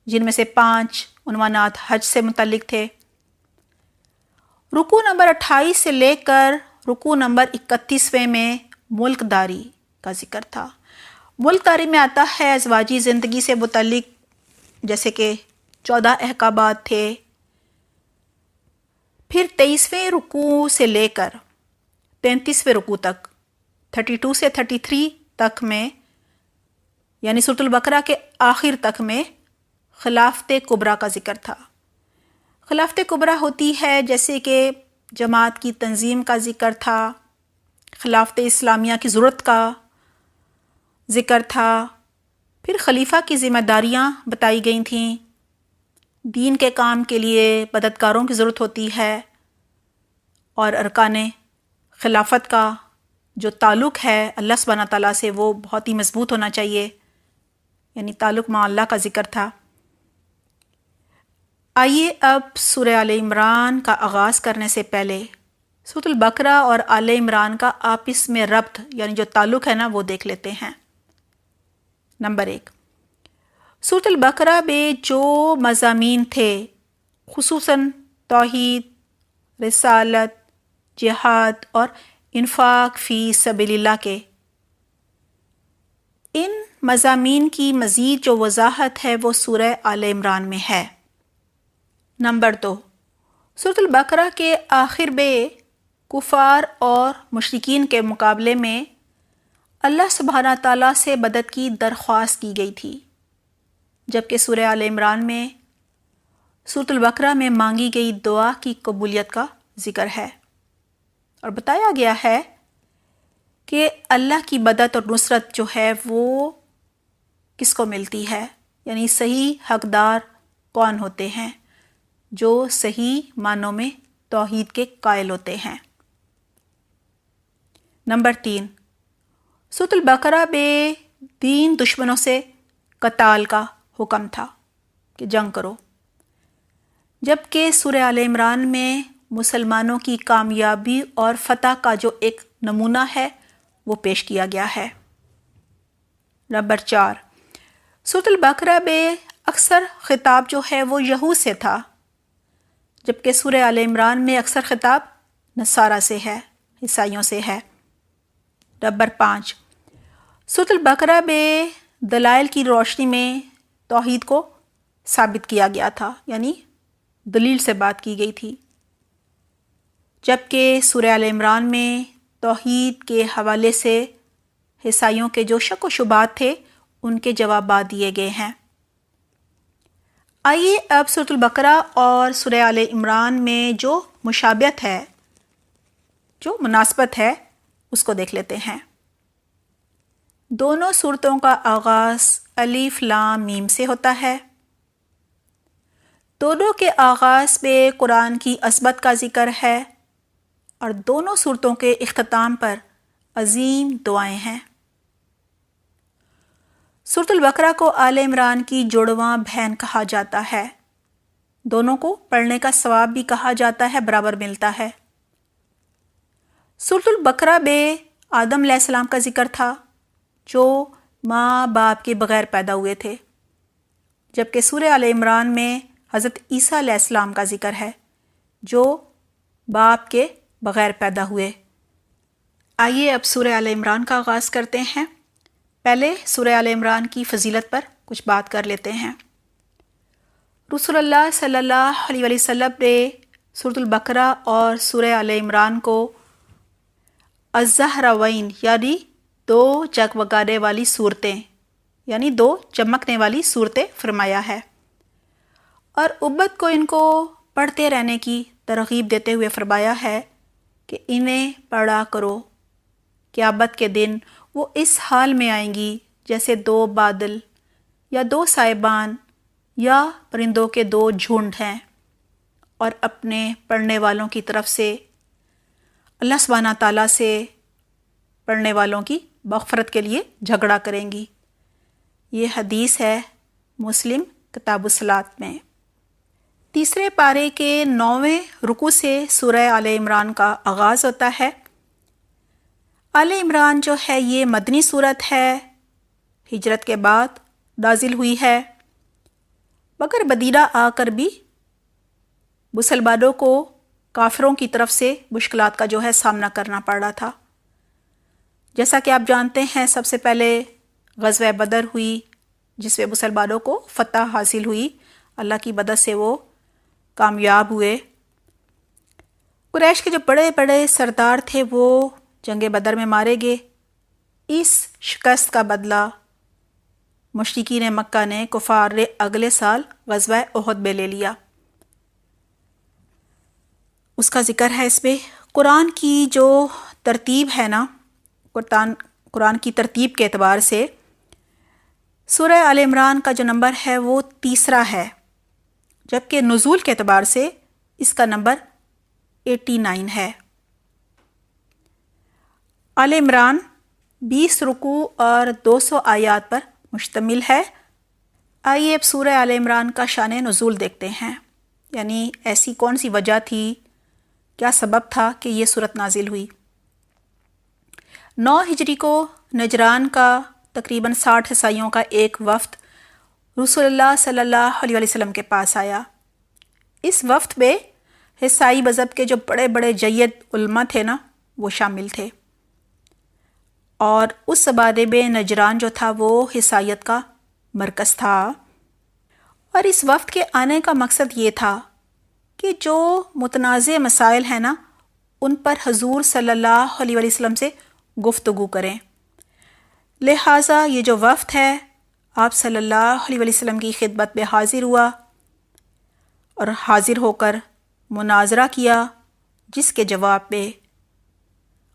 جن میں سے 5 عنوانات حج سے متعلق تھے۔ رکوع نمبر 28 سے لے کر رکوع نمبر 31ویں میں ملک داری کا ذکر تھا۔ ملک داری میں آتا ہے ازواجی زندگی سے متعلق جیسے کہ 14 احکامات تھے۔ پھر 23ویں رکوع سے لے کر 33ویں رکوع تک 32 سے 33 تک میں یعنی سورۃ البقرہ کے آخر تک میں خلافت کبریٰ کا ذکر تھا۔ خلافت کبریٰ ہوتی ہے جیسے کہ جماعت کی تنظیم کا ذکر تھا، خلافت اسلامیہ کی ضرورت کا ذکر تھا، پھر خلیفہ کی ذمہ داریاں بتائی گئی تھیں، دین کے کام کے لیے مددگاروں کی ضرورت ہوتی ہے، اور ارکان خلافت کا جو تعلق ہے اللہ سبحانہ تعالیٰ سے وہ بہت ہی مضبوط ہونا چاہیے، یعنی تعلق مع اللہ کا ذکر تھا۔ آئیے اب سورہ آل عمران کا آغاز کرنے سے پہلے سورۃ البقرہ اور آل عمران کا آپس میں ربط یعنی جو تعلق ہے نا وہ دیکھ لیتے ہیں۔ نمبر 1، سورۃ البقرہ میں جو مضامین تھے خصوصاً توحید، رسالت، جہاد اور انفاق فی سبیل اللہ کے، ان مضامین کی مزید جو وضاحت ہے وہ سورہ آل عمران میں ہے۔ نمبر 2، سورۃ البقرہ کے آخر میں کفار اور مشرکین کے مقابلے میں اللہ سبحانہ تعالیٰ سے مدد کی درخواست کی گئی تھی، جبکہ سورہ آل عمران میں سورۃ البقرہ میں مانگی گئی دعا کی قبولیت کا ذکر ہے، اور بتایا گیا ہے کہ اللہ کی مدد اور نصرت جو ہے وہ کس کو ملتی ہے، یعنی صحیح حقدار کون ہوتے ہیں، جو صحیح معنوں میں توحید کے قائل ہوتے ہیں۔ نمبر 3، سورۃ البقرہ میں دین دشمنوں سے قتال کا حکم تھا کہ جنگ کرو، جبکہ سورہ آل عمران میں مسلمانوں کی کامیابی اور فتح کا جو ایک نمونہ ہے وہ پیش کیا گیا ہے۔ نمبر 4، سورۃ البقرہ میں اکثر خطاب جو ہے وہ یہود سے تھا، جبکہ سورہ آل عمران میں اکثر خطاب نصارہ سے ہے، عیسائیوں سے ہے۔ نمبر 5، سورۃ البقرہ میں دلائل کی روشنی میں توحید کو ثابت کیا گیا تھا، یعنی دلیل سے بات کی گئی تھی، جبکہ سورہ آل عمران میں توحید کے حوالے سے عیسائیوں کے جو شک و شبہات تھے ان کے جوابات دیے گئے ہیں۔ آئیے اب سورۃ البقرہ اور سورہ آل عمران میں جو مشابہت ہے، جو مناسبت ہے اس کو دیکھ لیتے ہیں۔ دونوں سورتوں کا آغاز الف لام میم سے ہوتا ہے۔ دونوں کے آغاز میں قرآن کی عظمت کا ذکر ہے، اور دونوں سورتوں کے اختتام پر عظیم دعائیں ہیں۔ سورۃ البقرہ کو آل عمران کی جڑواں بہن کہا جاتا ہے، دونوں کو پڑھنے کا ثواب بھی کہا جاتا ہے، برابر ملتا ہے۔ سورۃ البقرہ میں آدم علیہ السلام کا ذکر تھا جو ماں باپ کے بغیر پیدا ہوئے تھے، جبکہ سورہ آل عمران میں حضرت عیسیٰ علیہ السلام کا ذکر ہے جو باپ کے بغیر پیدا ہوئے۔ آئیے اب سورہ آل عمران کا آغاز کرتے ہیں۔ پہلے سورہ آل عمران کی فضیلت پر کچھ بات کر لیتے ہیں۔ رسول اللہ صلی اللہ علیہ وسلم نے سورۃ البقرہ اور سورہ آل عمران کو الزہراوین یعنی دو جگمگانے والی صورتیں، یعنی دو چمکنے والی صورتیں فرمایا ہے، اور امت کو ان کو پڑھتے رہنے کی ترغیب دیتے ہوئے فرمایا ہے کہ انہیں پڑھا کرو، قیامت کے دن وہ اس حال میں آئیں گی جیسے دو بادل یا دو سائبان یا پرندوں کے دو جھنڈ ہیں، اور اپنے پڑھنے والوں کی طرف سے اللہ سبحانہ تعالیٰ سے پڑھنے والوں کی مغفرت کے لیے جھگڑا کریں گی۔ یہ حدیث ہے مسلم کتاب الصلاۃ میں۔ تیسرے پارے کے 9ویں رکوع سے سورہ آل عمران کا آغاز ہوتا ہے۔ آل عمران جو ہے یہ مدنی صورت ہے، ہجرت کے بعد نازل ہوئی ہے، مگر مدینہ آ کر بھی مسلمانوں کو کافروں کی طرف سے مشکلات کا جو ہے سامنا کرنا پڑ رہا تھا۔ جیسا کہ آپ جانتے ہیں، سب سے پہلے غزوہ بدر ہوئی جس میں مسلمانوں کو فتح حاصل ہوئی، اللہ کی مدد سے وہ کامیاب ہوئے۔ قریش کے جو بڑے بڑے سردار تھے وہ جنگ بدر میں مارے گئے۔ اس شکست کا بدلہ مشرکین مکہ نے کفار نے اگلے سال غزوہ احد میں لے لیا۔ اس کا ذکر ہے اس میں۔ قرآن کی جو ترتیب ہے نا، قرآن کی ترتیب کے اعتبار سے سورہ آل عمران کا جو نمبر ہے وہ تیسرا ہے، جبکہ نزول کے اعتبار سے اس کا نمبر 89 ہے۔ آل عمران 20 رکوع اور 200 آیات پر مشتمل ہے۔ آئیے اب سورہ آل عمران کا شان نزول دیکھتے ہیں، یعنی ایسی کون سی وجہ تھی، کیا سبب تھا کہ یہ سورت نازل ہوئی۔ 9 ہجری کو نجران کا تقریباً 60 عیسائیوں کا ایک وفد رسول اللہ صلی اللہ علیہ وسلم کے پاس آیا۔ اس وفد میں عیسائی مذہب کے جو بڑے بڑے جید علماء تھے نا وہ شامل تھے، اور اس زمانے میں نجران جو تھا وہ عیسائیت کا مرکز تھا۔ اور اس وفد کے آنے کا مقصد یہ تھا کہ جو متنازع مسائل ہیں نا ان پر حضور صلی اللہ علیہ وسلم سے گفتگو کریں۔ لہٰذا یہ جو وفد ہے آپ صلی اللہ علیہ وسلم کی خدمت میں حاضر ہوا اور حاضر ہو کر مناظرہ کیا، جس کے جواب میں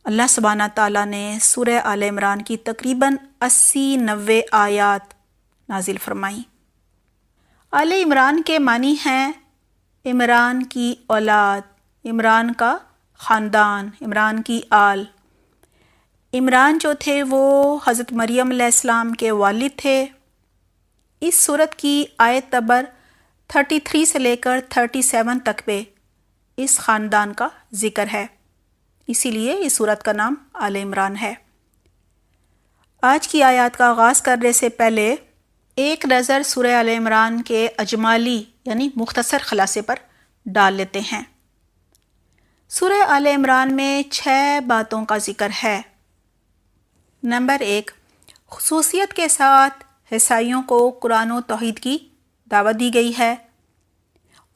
اللہ سبحانہ تعالیٰ نے سورہ آل عمران کی تقریباً 80-90 آیات نازل فرمائیں۔ آل عمران کے معنی ہیں عمران کی اولاد، عمران کا خاندان، عمران کی آل۔ عمران جو تھے وہ حضرت مریم علیہ السلام کے والد تھے۔ اس سورت کی آیت نمبر 33 سے لے کر 37 تک میں اس خاندان کا ذکر ہے، اسی لیے اس سورت کا نام آل عمران ہے۔ آج کی آیات کا آغاز کرنے سے پہلے ایک نظر سورہ آل عمران کے اجمالی یعنی مختصر خلاصے پر ڈال لیتے ہیں۔ سورہ آل عمران میں 6 باتوں کا ذکر ہے۔ نمبر 1، خصوصیت کے ساتھ عیسائیوں کو قرآن و توحید کی دعوت دی گئی ہے،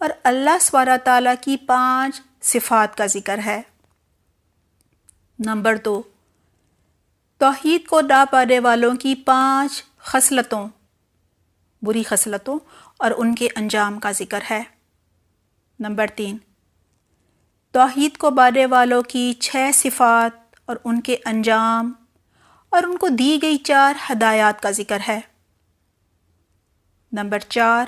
اور اللہ سبحانہ تعالیٰ کی 5 صفات کا ذکر ہے۔ نمبر 2، توحید کو نہ پانے والوں کی 5 خصلتوں، بری خصلتوں اور ان کے انجام کا ذکر ہے۔ نمبر 3، توحید کو ماننے والوں کی 6 صفات اور ان کے انجام اور ان کو دی گئی 4 ہدایات کا ذکر ہے۔ نمبر 4،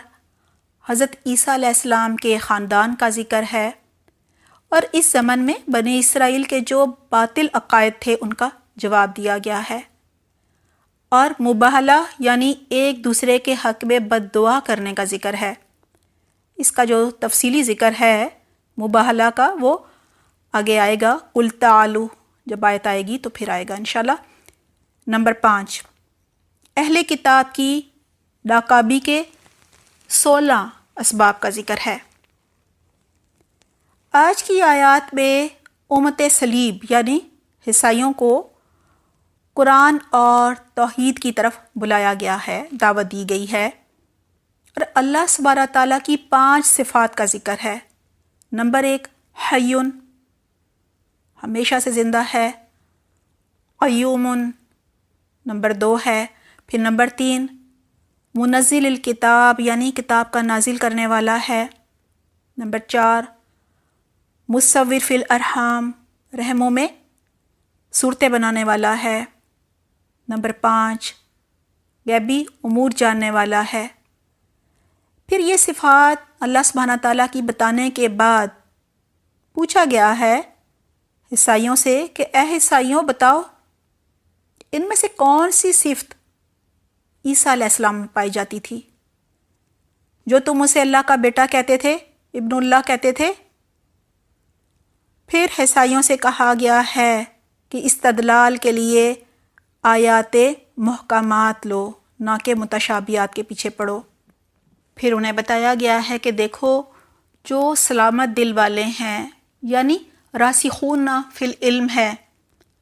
حضرت عیسیٰ علیہ السلام کے خاندان کا ذکر ہے، اور اس زمن میں بنی اسرائیل کے جو باطل عقائد تھے ان کا جواب دیا گیا ہے، اور مباہلہ یعنی ایک دوسرے کے حق میں بد دعا کرنے کا ذکر ہے۔ اس کا جو تفصیلی ذکر ہے مباہلہ کا وہ آگے آئے گا، قل تعالوا جب آیت آئے گی تو پھر آئے گا انشاءاللہ۔ نمبر 5، اہل کتاب کی ناکامی کے 16 اسباب کا ذکر ہے۔ آج کی آیات میں امت صلیب یعنی عیسائیوں کو قرآن اور توحید کی طرف بلایا گیا ہے، دعوت دی گئی ہے، اور اللہ سبحانہ تعالیٰ کی 5 صفات کا ذکر ہے۔ نمبر 1، حیٌ، ہمیشہ سے زندہ ہے، قیوم۔ نمبر 2 ہے، پھر نمبر 3، منزل الکتاب یعنی کتاب کا نازل کرنے والا ہے۔ نمبر 4، مصور فی الارحام، رحموں میں صورتیں بنانے والا ہے۔ نمبر 5 غیبی امور جاننے والا ہے۔ پھر یہ صفات اللہ سبحانہ تعالیٰ کی بتانے کے بعد پوچھا گیا ہے عیسائیوں سے کہ اے عیسائیوں بتاؤ ان میں سے کون سی صفت عیسیٰ علیہ السلام میں پائی جاتی تھی جو تم اسے اللہ کا بیٹا کہتے تھے، ابن اللہ کہتے تھے؟ پھر عیسائیوں سے کہا گیا ہے کہ استدلال کے لیے آیات محکمات لو، نہ کہ متشابہات کے پیچھے پڑو۔ پھر انہیں بتایا گیا ہے کہ دیکھو جو سلامت دل والے ہیں، یعنی راسخون فی العلم ہے،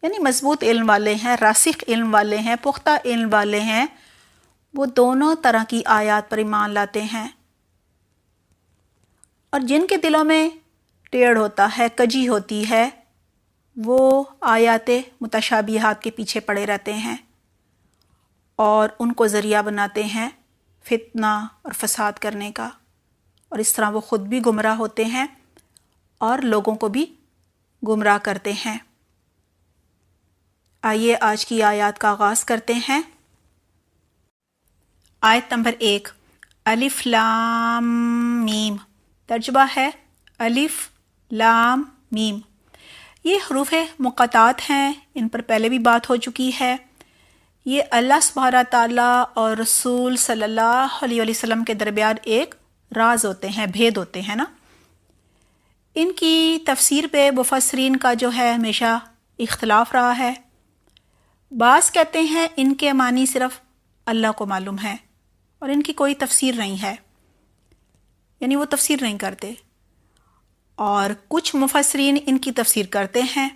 یعنی مضبوط علم والے ہیں، راسخ علم والے ہیں، پختہ علم والے ہیں، وہ دونوں طرح کی آیات پر ایمان لاتے ہیں۔ اور جن کے دلوں میں ٹیڑھ ہوتا ہے، کجی ہوتی ہے، وہ آیات متشابہات کے پیچھے پڑے رہتے ہیں اور ان کو ذریعہ بناتے ہیں فتنہ اور فساد کرنے کا، اور اس طرح وہ خود بھی گمراہ ہوتے ہیں اور لوگوں کو بھی گمراہ کرتے ہیں۔ آئیے آج کی آیات کا آغاز کرتے ہیں۔ آیت نمبر 1 الف لام میم، ترجمہ ہے الف لام میم۔ یہ حروف مقطعات ہیں، ان پر پہلے بھی بات ہو چکی ہے۔ یہ اللہ سبحانہ تعالیٰ اور رسول صلی اللہ علیہ وسلم کے درمیان ایک راز ہوتے ہیں، بھید ہوتے ہیں نا۔ ان کی تفسیر پہ مفسرین کا جو ہے ہمیشہ اختلاف رہا ہے۔ بعض کہتے ہیں ان کے معنی صرف اللہ کو معلوم ہے اور ان کی کوئی تفسیر نہیں ہے، یعنی وہ تفسیر نہیں کرتے، اور کچھ مفسرین ان کی تفسیر کرتے ہیں،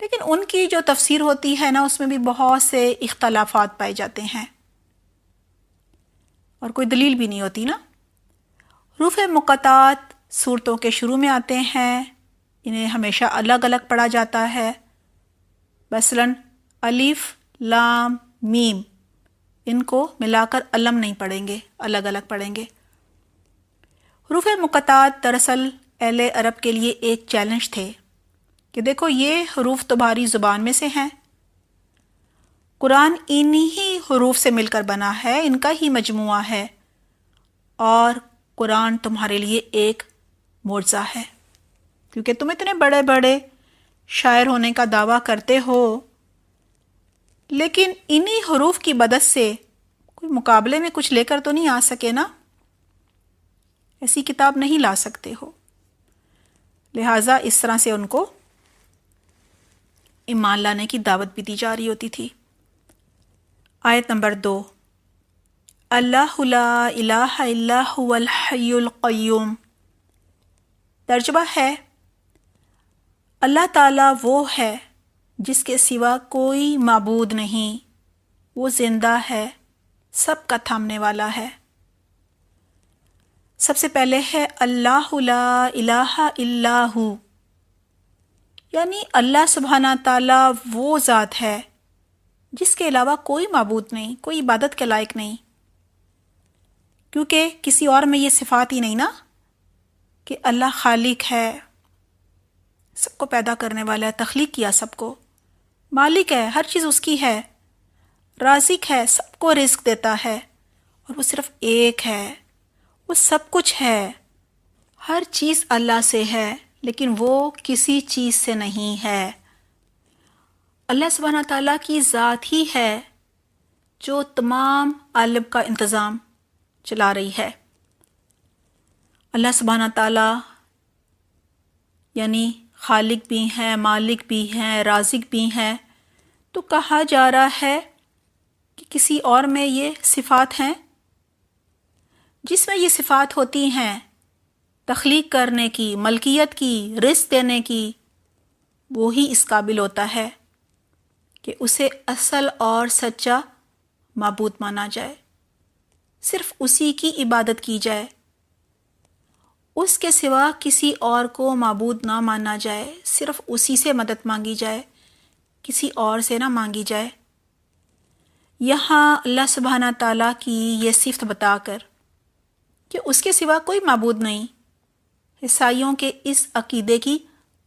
لیکن ان کی جو تفسیر ہوتی ہے نا اس میں بھی بہت سے اختلافات پائے جاتے ہیں اور کوئی دلیل بھی نہیں ہوتی نا۔ حروف مقطعات صورتوں کے شروع میں آتے ہیں، انہیں ہمیشہ الگ الگ پڑھا جاتا ہے۔ مثلاً الف لام میم، ان کو ملا کر علم نہیں پڑھیں گے، الگ الگ پڑھیں گے۔ حروف مقطعات دراصل اہل عرب کے لیے ایک چیلنج تھے کہ دیکھو یہ حروف تمہاری زبان میں سے ہیں، قرآن انہی حروف سے مل کر بنا ہے، ان کا ہی مجموعہ ہے، اور قرآن تمہارے لیے ایک معجزہ ہے، کیونکہ تم اتنے بڑے بڑے شاعر ہونے کا دعویٰ کرتے ہو، لیکن انہی حروف کی مدد سے کوئی مقابلے میں کچھ لے کر تو نہیں آ سکے نا، ایسی کتاب نہیں لا سکتے ہو۔ لہٰذا اس طرح سے ان کو ایمان لانے کی دعوت بھی دی جا رہی ہوتی تھی۔ آیت نمبر 2 اللہ لا الہ الا هو الحی القیوم، ترجمہ ہے اللہ تعالیٰ وہ ہے جس کے سوا کوئی معبود نہیں، وہ زندہ ہے، سب کا تھامنے والا ہے۔ سب سے پہلے ہے اللہ لا الہ الا ہو، یعنی اللہ سبحانہ تعالیٰ وہ ذات ہے جس کے علاوہ کوئی معبود نہیں، کوئی عبادت کے لائق نہیں، کیونکہ کسی اور میں یہ صفات ہی نہیں نا کہ اللہ خالق ہے، سب کو پیدا کرنے والا ہے، تخلیق کیا سب کو، مالک ہے، ہر چیز اس کی ہے، رازق ہے، سب کو رزق دیتا ہے، اور وہ صرف ایک ہے، وہ سب کچھ ہے، ہر چیز اللہ سے ہے، لیکن وہ کسی چیز سے نہیں ہے۔ اللہ سبحانہ تعالیٰ کی ذات ہی ہے جو تمام عالم کا انتظام چلا رہی ہے۔ اللہ سبحانہ تعالیٰ یعنی خالق بھی ہیں، مالک بھی ہیں، رازق بھی ہیں، تو کہا جا رہا ہے کہ کسی اور میں یہ صفات ہیں، جس میں یہ صفات ہوتی ہیں تخلیق کرنے کی، ملکیت کی، رزق دینے کی، وہی اس قابل ہوتا ہے کہ اسے اصل اور سچا معبود مانا جائے، صرف اسی کی عبادت کی جائے، اس کے سوا کسی اور کو معبود نہ مانا جائے، صرف اسی سے مدد مانگی جائے، کسی اور سے نہ مانگی جائے۔ یہاں اللہ سبحانہ تعالیٰ کی یہ صفت بتا کر کہ اس کے سوا کوئی معبود نہیں، عیسائیوں کے اس عقیدے کی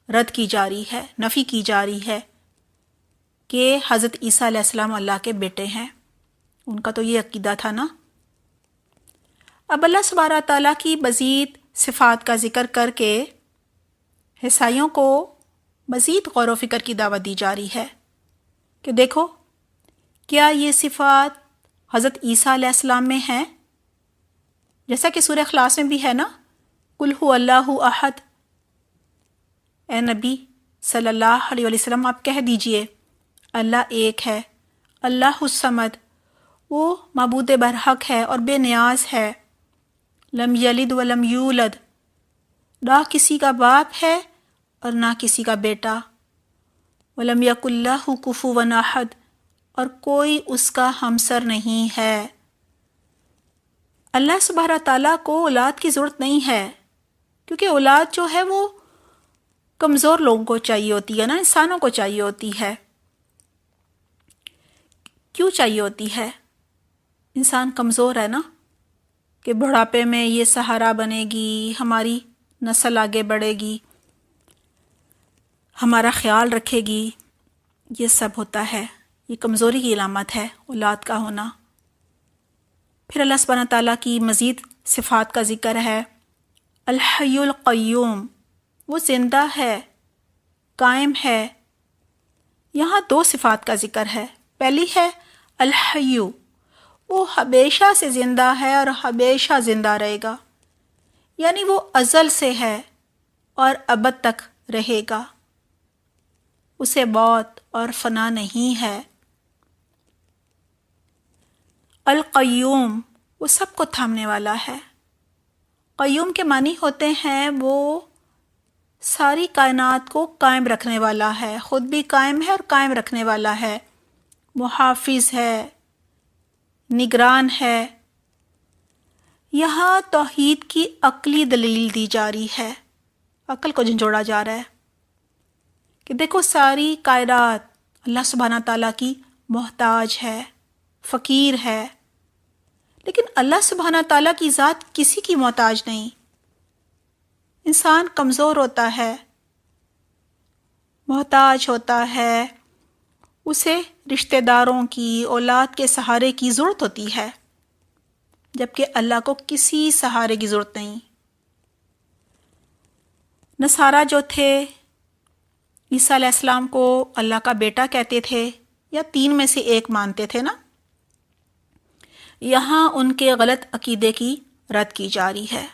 رد کی جا رہی ہے، نفی کی جا رہی ہے کہ حضرت عیسیٰ علیہ السلام اللہ کے بیٹے ہیں، ان کا تو یہ عقیدہ تھا نا۔ اب اللہ سبحانہ تعالیٰ کی مزید صفات کا ذکر کر کے عیسائیوں کو مزید غور و فکر کی دعوت دی جا رہی ہے کہ دیکھو کیا یہ صفات حضرت عیسیٰ علیہ السلام میں ہیں، جیسا کہ سورہ اخلاص میں بھی ہے نا، قل هو اللہ احد۔ اے نبی صلی اللہ علیہ وسلم آپ کہہ دیجئے اللہ ایک ہے، اللہ الصمد، وہ معبود برحق ہے اور بے نیاز ہے، لم یلد ولم یولد، نہ کسی کا باپ ہے اور نہ کسی کا بیٹا، ولم یکن لہ کفوا احد، اور کوئی اس کا ہمسر نہیں ہے۔ اللہ سبحانہ تعالیٰ کو اولاد کی ضرورت نہیں ہے، کیونکہ اولاد جو ہے وہ کمزور لوگوں کو چاہیے ہوتی ہے نا، انسانوں کو چاہیے ہوتی ہے۔ کیوں چاہیے ہوتی ہے؟ انسان کمزور ہے نا، کہ بڑھاپے میں یہ سہارا بنے گی، ہماری نسل آگے بڑھے گی، ہمارا خیال رکھے گی، یہ سب ہوتا ہے، یہ کمزوری کی علامت ہے اولاد کا ہونا۔ پھر اللہ سبحانہ تعالیٰ کی مزید صفات کا ذکر ہے، الحی القیوم، وہ زندہ ہے، قائم ہے۔ یہاں دو صفات کا ذکر ہے، پہلی ہے الحی، وہ ہمیشہ سے زندہ ہے اور ہمیشہ زندہ رہے گا، یعنی وہ ازل سے ہے اور ابد تک رہے گا، اسے موت اور فنا نہیں ہے۔ القیوم، وہ سب کو تھامنے والا ہے۔ قیوم کے معنی ہوتے ہیں وہ ساری کائنات کو قائم رکھنے والا ہے، خود بھی قائم ہے اور قائم رکھنے والا ہے، محافظ ہے، نگران ہے۔ یہاں توحید کی عقلی دلیل دی جا رہی ہے، عقل کو جھنجھوڑا جا رہا ہے کہ دیکھو ساری کائنات اللہ سبحانہ تعالیٰ کی محتاج ہے، فقیر ہے، لیکن اللہ سبحانہ تعالیٰ کی ذات کسی کی محتاج نہیں۔ انسان کمزور ہوتا ہے، محتاج ہوتا ہے، اسے رشتہ داروں کی، اولاد کے سہارے کی ضرورت ہوتی ہے، جبکہ اللہ کو کسی سہارے کی ضرورت نہیں۔ نصارہ جو تھے عیسیٰ علیہ السلام کو اللہ کا بیٹا کہتے تھے یا تین میں سے ایک مانتے تھے نا، یہاں ان کے غلط عقیدے کی رد کی جا رہی ہے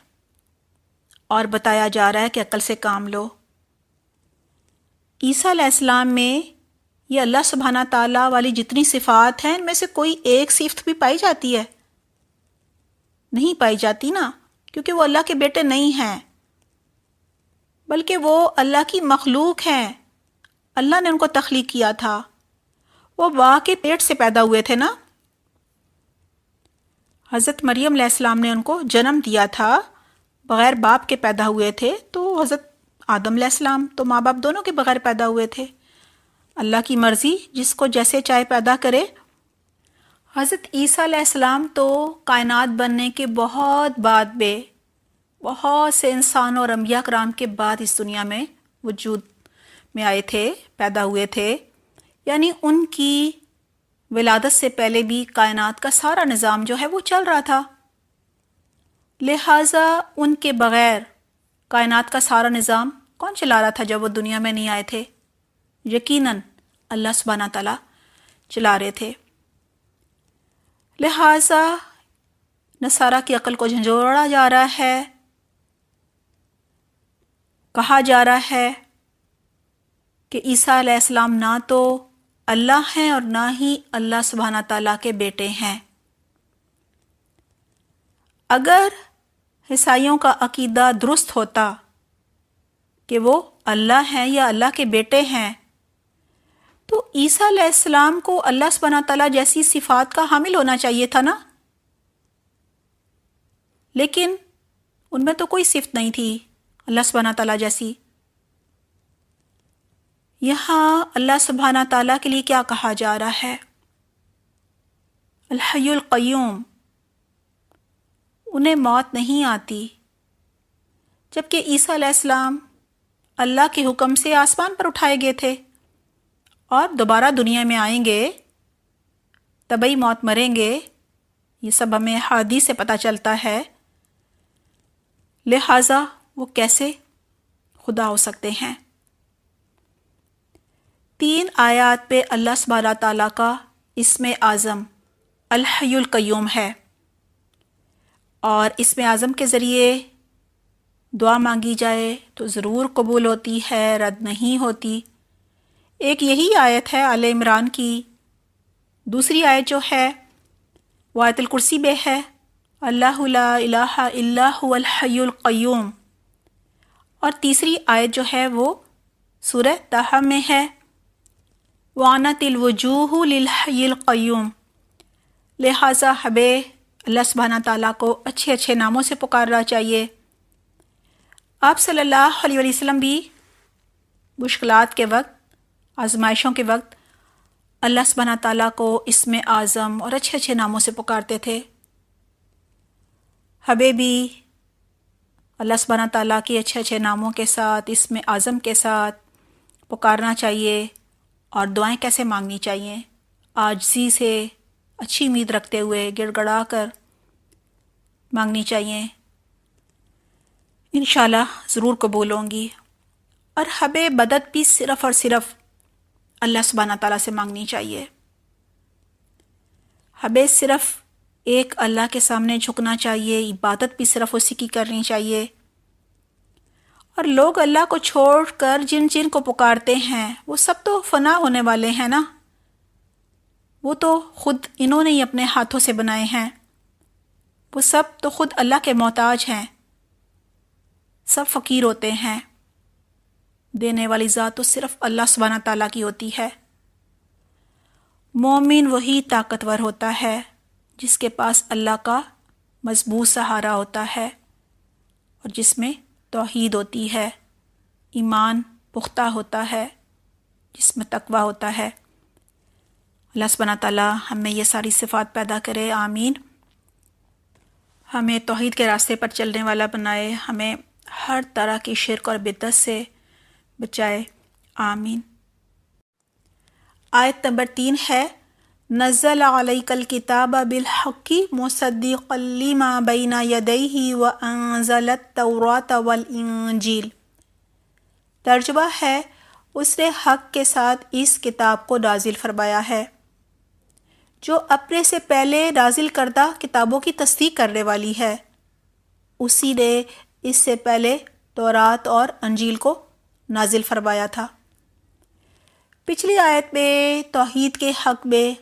اور بتایا جا رہا ہے کہ عقل سے کام لو۔ عیسیٰ علیہ السلام میں یہ اللہ سبحانہ تعالیٰ والی جتنی صفات ہیں ان میں سے کوئی ایک صفت بھی پائی جاتی ہے؟ نہیں پائی جاتی نا، کیونکہ وہ اللہ کے بیٹے نہیں ہیں، بلکہ وہ اللہ کی مخلوق ہیں، اللہ نے ان کو تخلیق کیا تھا، وہ ماں کے پیٹ سے پیدا ہوئے تھے نا۔ حضرت مریم علیہ السلام نے ان کو جنم دیا تھا، بغیر باپ کے پیدا ہوئے تھے، تو حضرت آدم علیہ السلام تو ماں باپ دونوں کے بغیر پیدا ہوئے تھے۔ اللہ کی مرضی، جس کو جیسے چاہے پیدا کرے۔ حضرت عیسیٰ علیہ السلام تو کائنات بننے کے بہت بعد میں، بہت سے انسانوں اور انبیاء کرام کے بعد اس دنیا میں وجود میں آئے تھے، پیدا ہوئے تھے، یعنی ان کی ولادت سے پہلے بھی کائنات کا سارا نظام جو ہے وہ چل رہا تھا، لہٰذا ان کے بغیر کائنات کا سارا نظام کون چلا رہا تھا جب وہ دنیا میں نہیں آئے تھے؟ یقیناً اللہ سبحانہ تعالیٰ چلا رہے تھے۔ لہٰذا نصارہ کی عقل کو جھنجھوڑا جا رہا ہے، کہا جا رہا ہے کہ عیسیٰ علیہ السلام نہ تو اللہ ہیں اور نہ ہی اللہ سبحانہ تعالیٰ کے بیٹے ہیں۔ اگر عیسائیوں کا عقیدہ درست ہوتا کہ وہ اللہ ہیں یا اللہ کے بیٹے ہیں، تو عیسیٰ علیہ السلام کو اللہ سبحانہ تعالیٰ جیسی صفات کا حامل ہونا چاہیے تھا نا، لیکن ان میں تو کوئی صفت نہیں تھی اللہ سبحانہ تعالیٰ جیسی۔ یہاں اللہ سبحانہ تعالیٰ کے لیے کیا کہا جا رہا ہے؟ الحی القیوم، انہیں موت نہیں آتی، جبکہ عیسیٰ علیہ السلام اللہ کے حکم سے آسمان پر اٹھائے گئے تھے اور دوبارہ دنیا میں آئیں گے، طبعی موت مریں گے، یہ سب ہمیں حدیث سے پتہ چلتا ہے۔ لہٰذا وہ کیسے خدا ہو سکتے ہیں؟ 3 آیات پہ اللہ سبحانہ تعالیٰ کا اسم اعظم الحی القیوم ہے، اور اسم اعظم کے ذریعے دعا مانگی جائے تو ضرور قبول ہوتی ہے، رد نہیں ہوتی۔ ایک یہی آیت ہے آل عمران کی، دوسری آیت جو ہے وہ آیت الکرسی میں ہے، اللہ لا الہ الا هو الحی القیوم، اور تیسری آیت جو ہے وہ سورہ طٰہٰ میں ہے، وعنت الوجوہ للحی القیوم۔ لہٰذا ہمیں اللہ سبحانہ تعالیٰ کو اچھے اچھے ناموں سے پکارنا چاہیے۔ آپ صلی اللہ علیہ وسلم بھی مشکلات کے وقت، آزمائشوں کے وقت اللہ سبحانہ تعالیٰ کو اسم اعظم اور اچھے اچھے ناموں سے پکارتے تھے۔ ہمیں بھی اللہ سبحانہ تعالیٰ کے اچھے اچھے ناموں کے ساتھ، اسم اعظم کے ساتھ پکارنا چاہیے، اور دعائیں کیسے مانگنی چاہیے؟ عاجزی سے، اچھی امید رکھتے ہوئے، گڑ گڑا کر مانگنی چاہیے، انشاءاللہ ضرور قبول ہوں گی۔ اور ہمیں مدد بھی صرف اور صرف اللہ سبحانہ تعالیٰ سے مانگنی چاہیے۔ ہمیں صرف ایک اللہ کے سامنے جھکنا چاہیے، عبادت بھی صرف اسی کی کرنی چاہیے۔ اور لوگ اللہ کو چھوڑ کر جن جن کو پکارتے ہیں وہ سب تو فنا ہونے والے ہیں نا، وہ تو خود انہوں نے ہی اپنے ہاتھوں سے بنائے ہیں، وہ سب تو خود اللہ کے محتاج ہیں، سب فقیر ہوتے ہیں، دینے والی ذات تو صرف اللہ سبحانہ تعالیٰ کی ہوتی ہے۔ مومن وہی طاقتور ہوتا ہے جس کے پاس اللہ کا مضبوط سہارا ہوتا ہے، اور جس میں توحید ہوتی ہے، ایمان پختہ ہوتا ہے، جس میں تقویٰ ہوتا ہے۔ اللہ سبحانہ تعالیٰ ہمیں یہ ساری صفات پیدا کرے، آمین۔ ہمیں توحید کے راستے پر چلنے والا بنائے، ہمیں ہر طرح کی شرک اور بدعت سے بچائے، آمین۔ آیت نمبر 3 ہے، نزل علیک الکتاب بالحق مصدقا لما بین یدیہ وانزل التوراۃ والانجیل۔ ترجمہ ہے، اس نے حق کے ساتھ اس کتاب کو نازل فرمایا ہے جو اپنے سے پہلے نازل کردہ کتابوں کی تصدیق کرنے والی ہے۔ اسی نے اس سے پہلے تورات اور انجیل کو نازل فرمایا تھا۔ پچھلی آیت میں توحید کے حق میں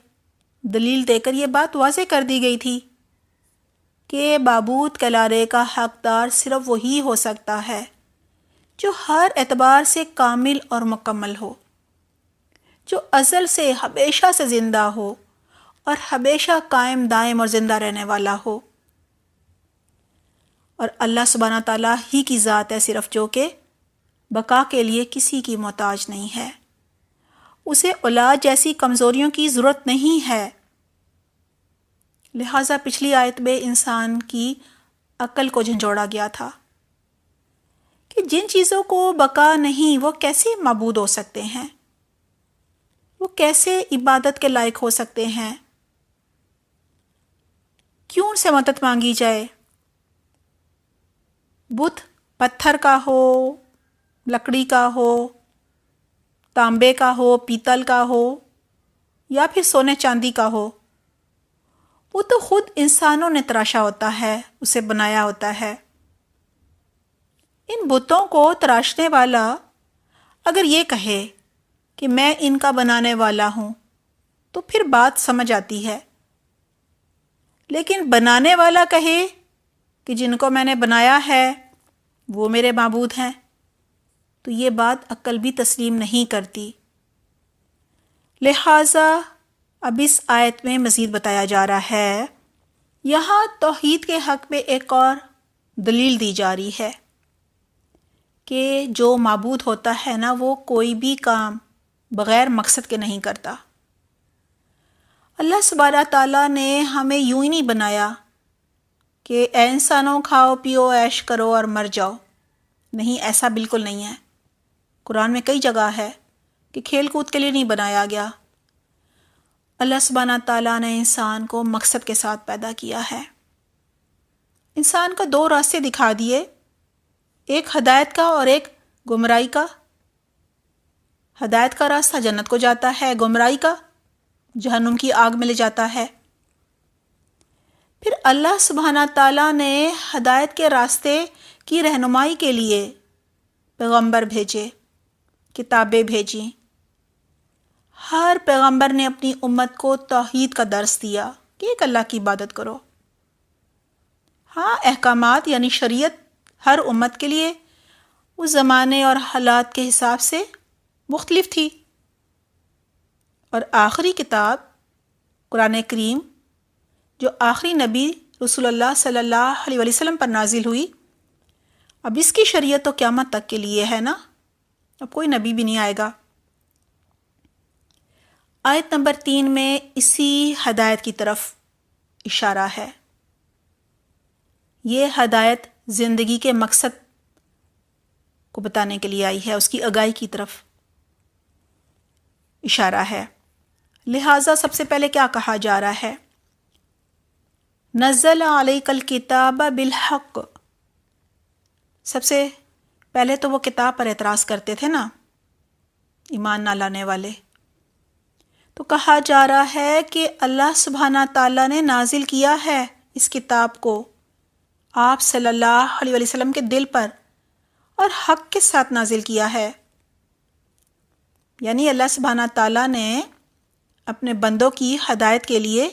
دلیل دے کر یہ بات واضح کر دی گئی تھی کہ معبود کہلانے کا حقدار صرف وہی ہو سکتا ہے جو ہر اعتبار سے کامل اور مکمل ہو، جو ازل سے ہمیشہ سے زندہ ہو اور ہمیشہ قائم دائم اور زندہ رہنے والا ہو۔ اور اللہ سبحانہ تعالیٰ ہی کی ذات ہے صرف، جو کہ بقا کے لیے کسی کی محتاج نہیں ہے، اسے اولاد جیسی کمزوریوں کی ضرورت نہیں ہے۔ لہٰذا پچھلی آیت میں انسان کی عقل کو جھنجھوڑا گیا تھا کہ جن چیزوں کو بقا نہیں وہ کیسے معبود ہو سکتے ہیں، وہ کیسے عبادت کے لائق ہو سکتے ہیں، کیوں ان سے مدد مانگی جائے؟ بت پتھر کا ہو، لکڑی کا ہو، تانبے کا ہو، پیتل کا ہو، یا پھر سونے چاندی کا ہو، وہ تو خود انسانوں نے تراشا ہوتا ہے، اسے بنایا ہوتا ہے۔ ان بتوں کو تراشنے والا اگر یہ کہے کہ میں ان کا بنانے والا ہوں تو پھر بات سمجھ آتی ہے، لیکن بنانے والا کہے کہ جن کو میں نے بنایا ہے وہ میرے معبود ہیں، تو یہ بات عقل بھی تسلیم نہیں کرتی۔ لہٰذا اب اس آیت میں مزید بتایا جا رہا ہے، یہاں توحید کے حق میں ایک اور دلیل دی جا رہی ہے کہ جو معبود ہوتا ہے نا، وہ کوئی بھی کام بغیر مقصد کے نہیں کرتا۔ اللہ سبحانہ تعالیٰ نے ہمیں یوں ہی نہیں بنایا کہ اے انسانوں کھاؤ پیو عیش کرو اور مر جاؤ، نہیں، ایسا بالکل نہیں ہے۔ قرآن میں کئی جگہ ہے کہ کھیل کود کے لیے نہیں بنایا گیا۔ اللہ سبحانہ تعالیٰ نے انسان کو مقصد کے ساتھ پیدا کیا ہے۔ انسان کو دو راستے دکھا دیے، ایک ہدایت کا اور ایک گمراہی کا۔ ہدایت کا راستہ جنت کو جاتا ہے، گمراہی کا جہنم کی آگ میں لے جاتا ہے۔ پھر اللہ سبحانہ تعالیٰ نے ہدایت کے راستے کی رہنمائی کے لیے پیغمبر بھیجے، کتابیں بھیجیں۔ ہر پیغمبر نے اپنی امت کو توحید کا درس دیا کہ ایک اللہ کی عبادت کرو۔ ہاں، احکامات یعنی شریعت ہر امت کے لیے اس زمانے اور حالات کے حساب سے مختلف تھی، اور آخری کتاب قرآن کریم جو آخری نبی رسول اللہ صلی اللہ علیہ وسلم پر نازل ہوئی، اب اس کی شریعت تو قیامت تک کے لیے ہے نا، اب کوئی نبی بھی نہیں آئے گا۔ آیت نمبر 3 میں اسی ہدایت کی طرف اشارہ ہے۔ یہ ہدایت زندگی کے مقصد کو بتانے کے لیے آئی ہے، اس کی آگاہی کی طرف اشارہ ہے۔ لہٰذا سب سے پہلے کیا کہا جا رہا ہے؟ نزل علیک الکتاب بالحق۔ سب سے پہلے تو وہ کتاب پر اعتراض کرتے تھے نا، ایمان نہ لانے والے۔ تو کہا جا رہا ہے کہ اللہ سبحانہ تعالیٰ نے نازل کیا ہے اس کتاب کو آپ صلی اللہ علیہ وسلم کے دل پر، اور حق کے ساتھ نازل کیا ہے۔ یعنی اللہ سبحانہ تعالیٰ نے اپنے بندوں کی ہدایت کے لیے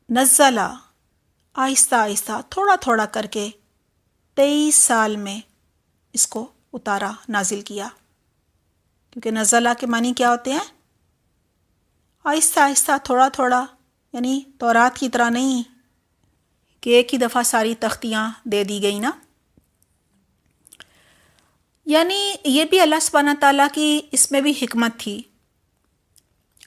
نزلہ، آہستہ آہستہ تھوڑا تھوڑا کر کے 23 سال میں اس کو اتارا، نازل کیا۔ کیونکہ نزلہ کے معنی کیا ہوتے ہیں؟ آہستہ آہستہ، تھوڑا تھوڑا، یعنی تورات کی طرح نہیں کہ ایک ہی دفعہ ساری تختیاں دے دی گئی نا۔ یعنی یہ بھی اللہ سبحانہ تعالیٰ کی اس میں بھی حکمت تھی۔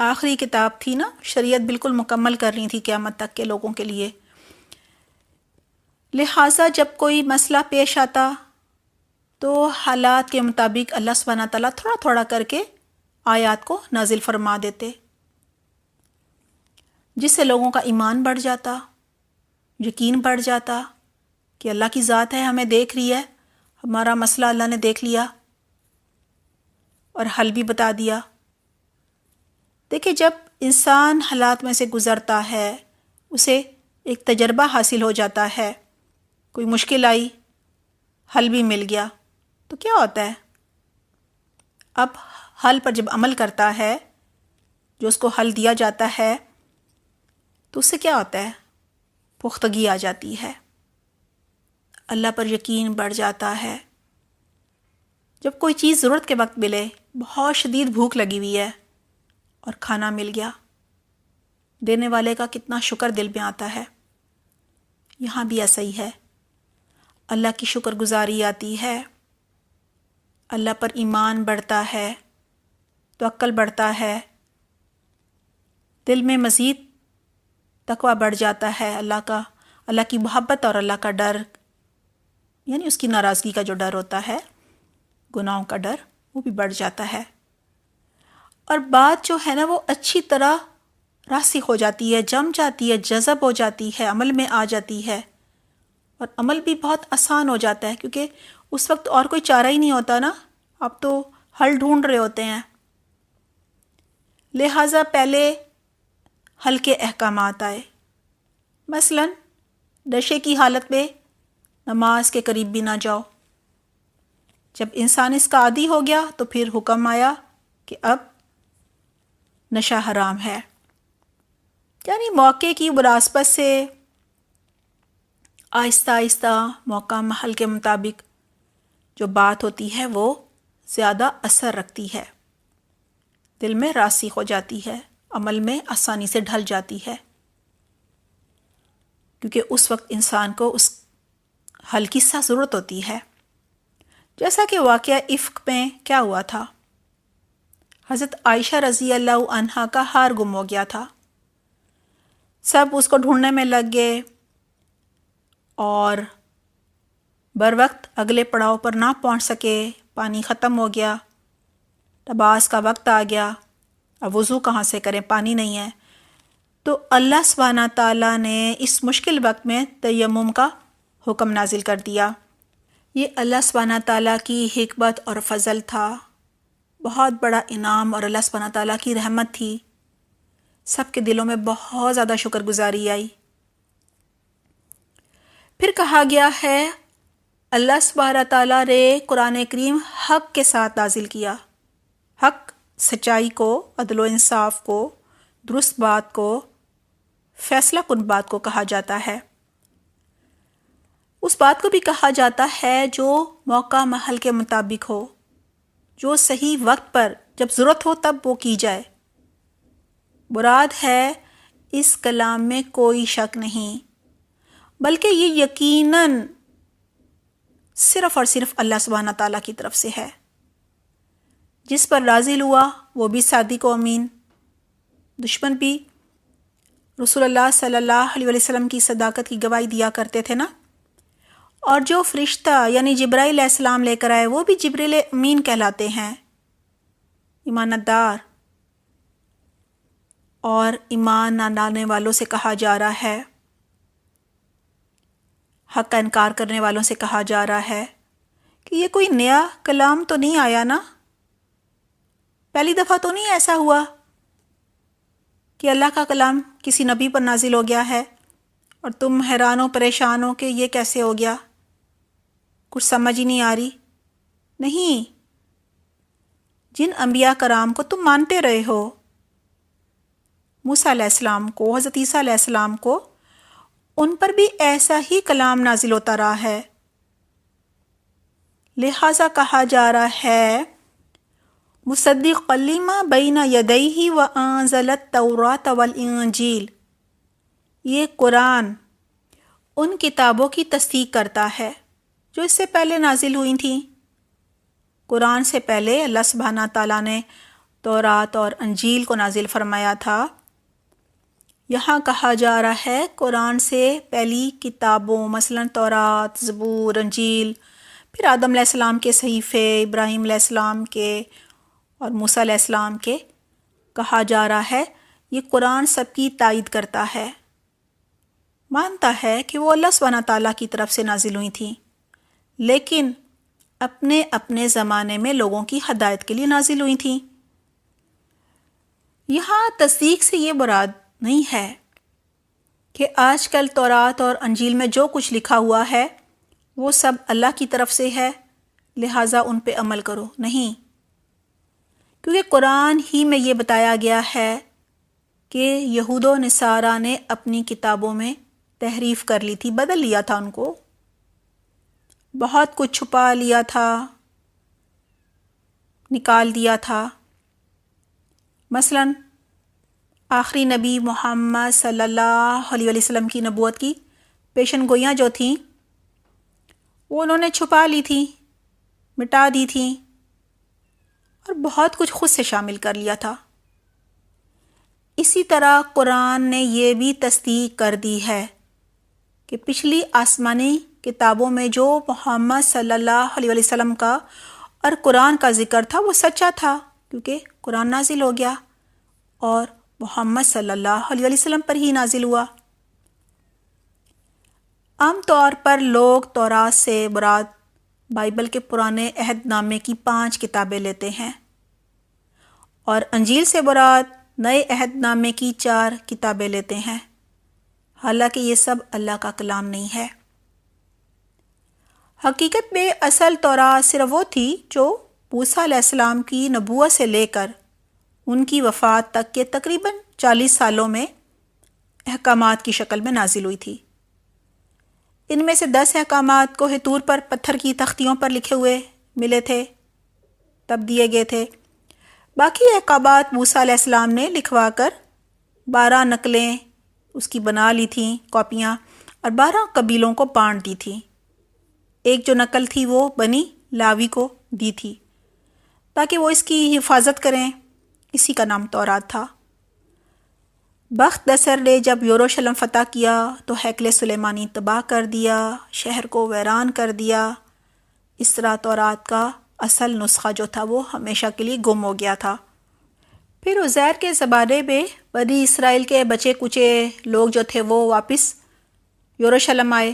آخری کتاب تھی نا، شریعت بالکل مکمل کرنی تھی قیامت تک کے لوگوں کے لیے۔ لہٰذا جب کوئی مسئلہ پیش آتا تو حالات کے مطابق اللہ سبحانہ تعالیٰ تھوڑا تھوڑا کر کے آیات کو نازل فرما دیتے، جس سے لوگوں کا ایمان بڑھ جاتا، یقین بڑھ جاتا کہ اللہ کی ذات ہے، ہمیں دیکھ رہی ہے، ہمارا مسئلہ اللہ نے دیکھ لیا اور حل بھی بتا دیا۔ دیکھیں، جب انسان حالات میں سے گزرتا ہے، اسے ایک تجربہ حاصل ہو جاتا ہے، کوئی مشکل آئی، حل بھی مل گیا، تو کیا ہوتا ہے؟ اب حل پر جب عمل کرتا ہے، جو اس کو حل دیا جاتا ہے، تو اس سے کیا ہوتا ہے؟ پختگی آ جاتی ہے، اللہ پر یقین بڑھ جاتا ہے۔ جب کوئی چیز ضرورت کے وقت ملے، بہت شدید بھوک لگی ہوئی ہے اور کھانا مل گیا، دینے والے کا کتنا شکر دل میں آتا ہے۔ یہاں بھی ایسا ہی ہے، اللہ کی شکر گزاری آتی ہے، اللہ پر ایمان بڑھتا ہے، توکل بڑھتا ہے، دل میں مزید تقویٰ بڑھ جاتا ہے، اللہ کی محبت اور اللہ کا ڈر، یعنی اس کی ناراضگی کا جو ڈر ہوتا ہے، گناہوں کا ڈر، وہ بھی بڑھ جاتا ہے، اور بات جو ہے نا وہ اچھی طرح راسخ ہو جاتی ہے، جم جاتی ہے، جذب ہو جاتی ہے، عمل میں آ جاتی ہے، اور عمل بھی بہت آسان ہو جاتا ہے، کیونکہ اس وقت اور کوئی چارہ ہی نہیں ہوتا نا، آپ تو حل ڈھونڈ رہے ہوتے ہیں۔ لہٰذا پہلے حل کے احکامات آئے، مثلا نشے کی حالت میں نماز کے قریب بھی نہ جاؤ۔ جب انسان اس کا عادی ہو گیا تو پھر حکم آیا کہ اب نشہ حرام ہے، یعنی موقع کی مناسبت سے آہستہ آہستہ موقع محل کے مطابق جو بات ہوتی ہے وہ زیادہ اثر رکھتی ہے، دل میں راسخ ہو جاتی ہے، عمل میں آسانی سے ڈھل جاتی ہے، کیونکہ اس وقت انسان کو اس حل کی سخت ضرورت ہوتی ہے۔ جیسا کہ واقعہ افک میں کیا ہوا تھا، حضرت عائشہ رضی اللہ عنہا کا ہار گم ہو گیا تھا، سب اس کو ڈھونڈنے میں لگ گئے اور بر وقت اگلے پڑاؤ پر نہ پہنچ سکے، پانی ختم ہو گیا، نماز کا وقت آ گیا، اب وضو کہاں سے کریں، پانی نہیں ہے، تو اللہ سبحانہ تعالیٰ نے اس مشکل وقت میں تیمم کا حکم نازل کر دیا۔ یہ اللہ سبحانہ تعالیٰ کی حکمت اور فضل تھا، بہت بڑا انعام اور اللہ سبحانہ تعالیٰ کی رحمت تھی۔ سب کے دلوں میں بہت زیادہ شکر گزاری آئی۔ پھر کہا گیا ہے اللہ سبحانہ تعالیٰ نے قرآن کریم حق کے ساتھ نازل کیا۔ حق سچائی کو، عدل و انصاف کو، درست بات کو، فیصلہ کن بات کو کہا جاتا ہے۔ اس بات کو بھی کہا جاتا ہے جو موقع محل کے مطابق ہو، جو صحیح وقت پر جب ضرورت ہو تب وہ کی جائے۔ مراد ہے اس کلام میں کوئی شک نہیں، بلکہ یہ یقیناً صرف اور صرف اللہ سبحانہ تعالیٰ کی طرف سے ہے۔ جس پر نازل ہوا وہ بھی صادق و امین، دشمن بھی رسول اللہ صلی اللہ علیہ وسلم کی صداقت کی گواہی دیا کرتے تھے نا۔ اور جو فرشتہ یعنی جبرائیل علیہ السلام لے کر آئے وہ بھی جبریل امین کہلاتے ہیں، ایمانت دار، اور ایمان نہ لانے والوں سے کہا جا رہا ہے، حق کا انکار کرنے والوں سے کہا جا رہا ہے کہ یہ کوئی نیا کلام تو نہیں آیا نا، پہلی دفعہ تو نہیں ایسا ہوا کہ اللہ کا کلام کسی نبی پر نازل ہو گیا ہے اور تم حیران و پریشان ہو کہ یہ کیسے ہو گیا، کچھ سمجھ ہی نہیں آ رہی۔ نہیں، جن انبیاء کرام کو تم مانتے رہے ہو، موسیٰ علیہ السلام کو، حضرت عیسیٰ علیہ السلام کو، ان پر بھی ایسا ہی کلام نازل ہوتا رہا ہے، لہٰذا کہا جا رہا ہے مصدق لما بین یدیہ وانزل التوراۃ والانجیل، یہ قرآن ان کتابوں کی تصدیق کرتا ہے جو اس سے پہلے نازل ہوئی تھیں۔ قرآن سے پہلے اللہ سبحانہ تعالیٰ نے تورات اور انجیل کو نازل فرمایا تھا۔ یہاں کہا جا رہا ہے قرآن سے پہلی کتابوں مثلا تورات، زبور، انجیل، پھر آدم علیہ السلام کے صحیفے، ابراہیم علیہ السلام کے اور موسیٰ علیہ السلام کے، کہا جا رہا ہے یہ قرآن سب کی تائید کرتا ہے، مانتا ہے کہ وہ اللہ سبحانہ تعالیٰ کی طرف سے نازل ہوئی تھیں، لیکن اپنے اپنے زمانے میں لوگوں کی ہدایت کے لیے نازل ہوئی تھیں۔ یہاں تصدیق سے یہ مراد نہیں ہے کہ آج کل تورات اور انجیل میں جو کچھ لکھا ہوا ہے وہ سب اللہ کی طرف سے ہے لہٰذا ان پہ عمل کرو، نہیں، کیونکہ قرآن ہی میں یہ بتایا گیا ہے کہ یہود و نصارہ نے اپنی کتابوں میں تحریف کر لی تھی، بدل لیا تھا، ان کو بہت کچھ چھپا لیا تھا، نکال دیا تھا۔ مثلاً آخری نبی محمد صلی اللہ علیہ وسلم کی نبوت کی پیشن گوئیاں جو تھیں وہ انہوں نے چھپا لی تھیں، مٹا دی تھیں، اور بہت کچھ خود سے شامل کر لیا تھا۔ اسی طرح قرآن نے یہ بھی تصدیق کر دی ہے کہ پچھلی آسمانی کتابوں میں جو محمد صلی اللہ علیہ وسلم کا اور قرآن کا ذکر تھا وہ سچا تھا، کیونکہ قرآن نازل ہو گیا اور محمد صلی اللہ علیہ وسلم پر ہی نازل ہوا۔ عام طور پر لوگ تورات سے مراد بائبل کے پرانے عہد نامے کی 5 کتابیں لیتے ہیں اور انجیل سے مراد نئے عہد نامے کی 4 کتابیں لیتے ہیں، حالانکہ یہ سب اللہ کا کلام نہیں ہے۔ حقیقت میں اصل تورات صرف وہ تھی جو موسیٰ علیہ السلام کی نبوت سے لے کر ان کی وفات تک کے تقریباً 40 سالوں میں احکامات کی شکل میں نازل ہوئی تھی۔ ان میں سے 10 احکامات کوہ طور پر پتھر کی تختیوں پر لکھے ہوئے ملے تھے، تب دیے گئے تھے۔ باقی احکامات موسیٰ علیہ السلام نے لکھوا کر 12 نقلیں اس کی بنا لی تھیں، کاپیاں، اور 12 قبیلوں کو بانٹ دی تھیں۔ ایک جو نقل تھی وہ بنی لاوی کو دی تھی تاکہ وہ اس کی حفاظت کریں، اسی کا نام تورات تھا۔ بخت نصر نے جب یروشلم فتح کیا تو ہیکل سلیمانی تباہ کر دیا، شہر کو ویران کر دیا۔ اس طرح تورات کا اصل نسخہ جو تھا وہ ہمیشہ کے لیے گم ہو گیا تھا۔ پھر عزیر کے زمانے میں بنی اسرائیل کے بچے کچے لوگ جو تھے وہ واپس یروشلم آئے،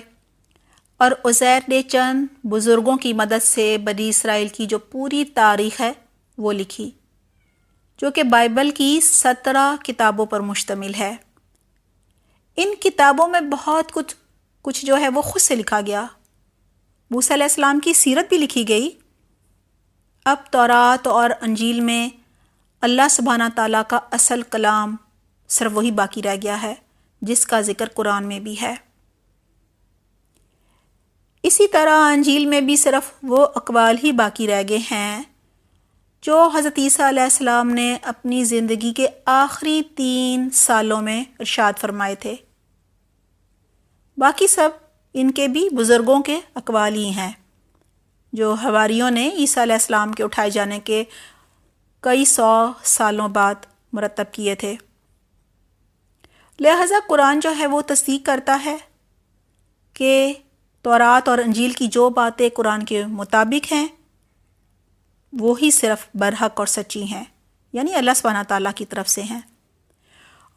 اور عزیر نے چند بزرگوں کی مدد سے بنی اسرائیل کی جو پوری تاریخ ہے وہ لکھی، جو کہ بائبل کی 17 کتابوں پر مشتمل ہے۔ ان کتابوں میں بہت کچھ جو ہے وہ خود سے لکھا گیا۔ موسیٰ علیہ السلام کی سیرت بھی لکھی گئی۔ اب تورات اور انجیل میں اللہ سبحانہ تعالیٰ کا اصل کلام صرف وہی باقی رہ گیا ہے جس کا ذکر قرآن میں بھی ہے۔ اسی طرح انجیل میں بھی صرف وہ اقوال ہی باقی رہ گئے ہیں جو حضرت عیسیٰ علیہ السلام نے اپنی زندگی کے آخری 3 سالوں میں ارشاد فرمائے تھے۔ باقی سب ان کے بھی بزرگوں کے اقوال ہی ہیں جو حواریوں نے عیسیٰ علیہ السلام کے اٹھائے جانے کے کئی 100 سالوں بعد مرتب کیے تھے۔ لہذا قرآن جو ہے وہ تصدیق کرتا ہے کہ تورات اور انجیل کی جو باتیں قرآن کے مطابق ہیں وہی صرف برحق اور سچی ہیں، یعنی اللہ سبحانہ تعالیٰ کی طرف سے ہیں،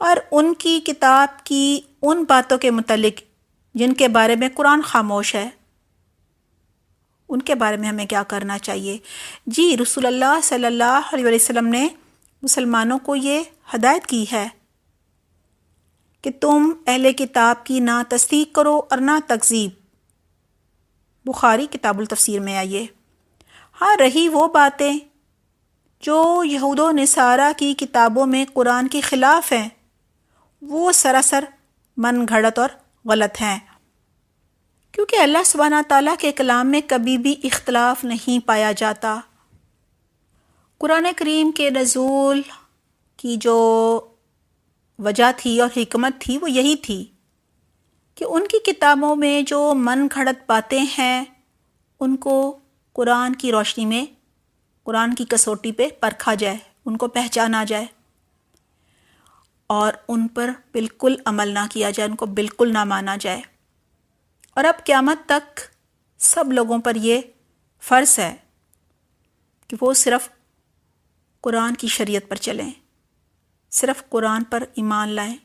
اور ان کی کتاب کی ان باتوں کے متعلق جن کے بارے میں قرآن خاموش ہے ان کے بارے میں ہمیں کیا کرنا چاہیے؟ جی، رسول اللہ صلی اللہ علیہ وسلم نے مسلمانوں کو یہ ہدایت کی ہے کہ تم اہل کتاب کی نہ تصدیق کرو اور نہ تکذیب۔ بخاری کتاب التفسیر میں آئیے۔ ہاں، رہی وہ باتیں جو یہود و نصارہ کی کتابوں میں قرآن کے خلاف ہیں، وہ سراسر من گھڑت اور غلط ہیں، کیونکہ اللہ سبحانہ تعالیٰ کے کلام میں کبھی بھی اختلاف نہیں پایا جاتا۔ قرآن کریم کے نزول کی جو وجہ تھی اور حکمت تھی وہ یہی تھی کہ ان کی کتابوں میں جو من گھڑت باتیں ہیں ان کو قرآن کی روشنی میں، قرآن کی کسوٹی پہ پرکھا جائے، ان کو پہچانا جائے اور ان پر بالکل عمل نہ کیا جائے، ان کو بالکل نہ مانا جائے۔ اور اب قیامت تک سب لوگوں پر یہ فرض ہے کہ وہ صرف قرآن کی شریعت پر چلیں، صرف قرآن پر ایمان لائیں،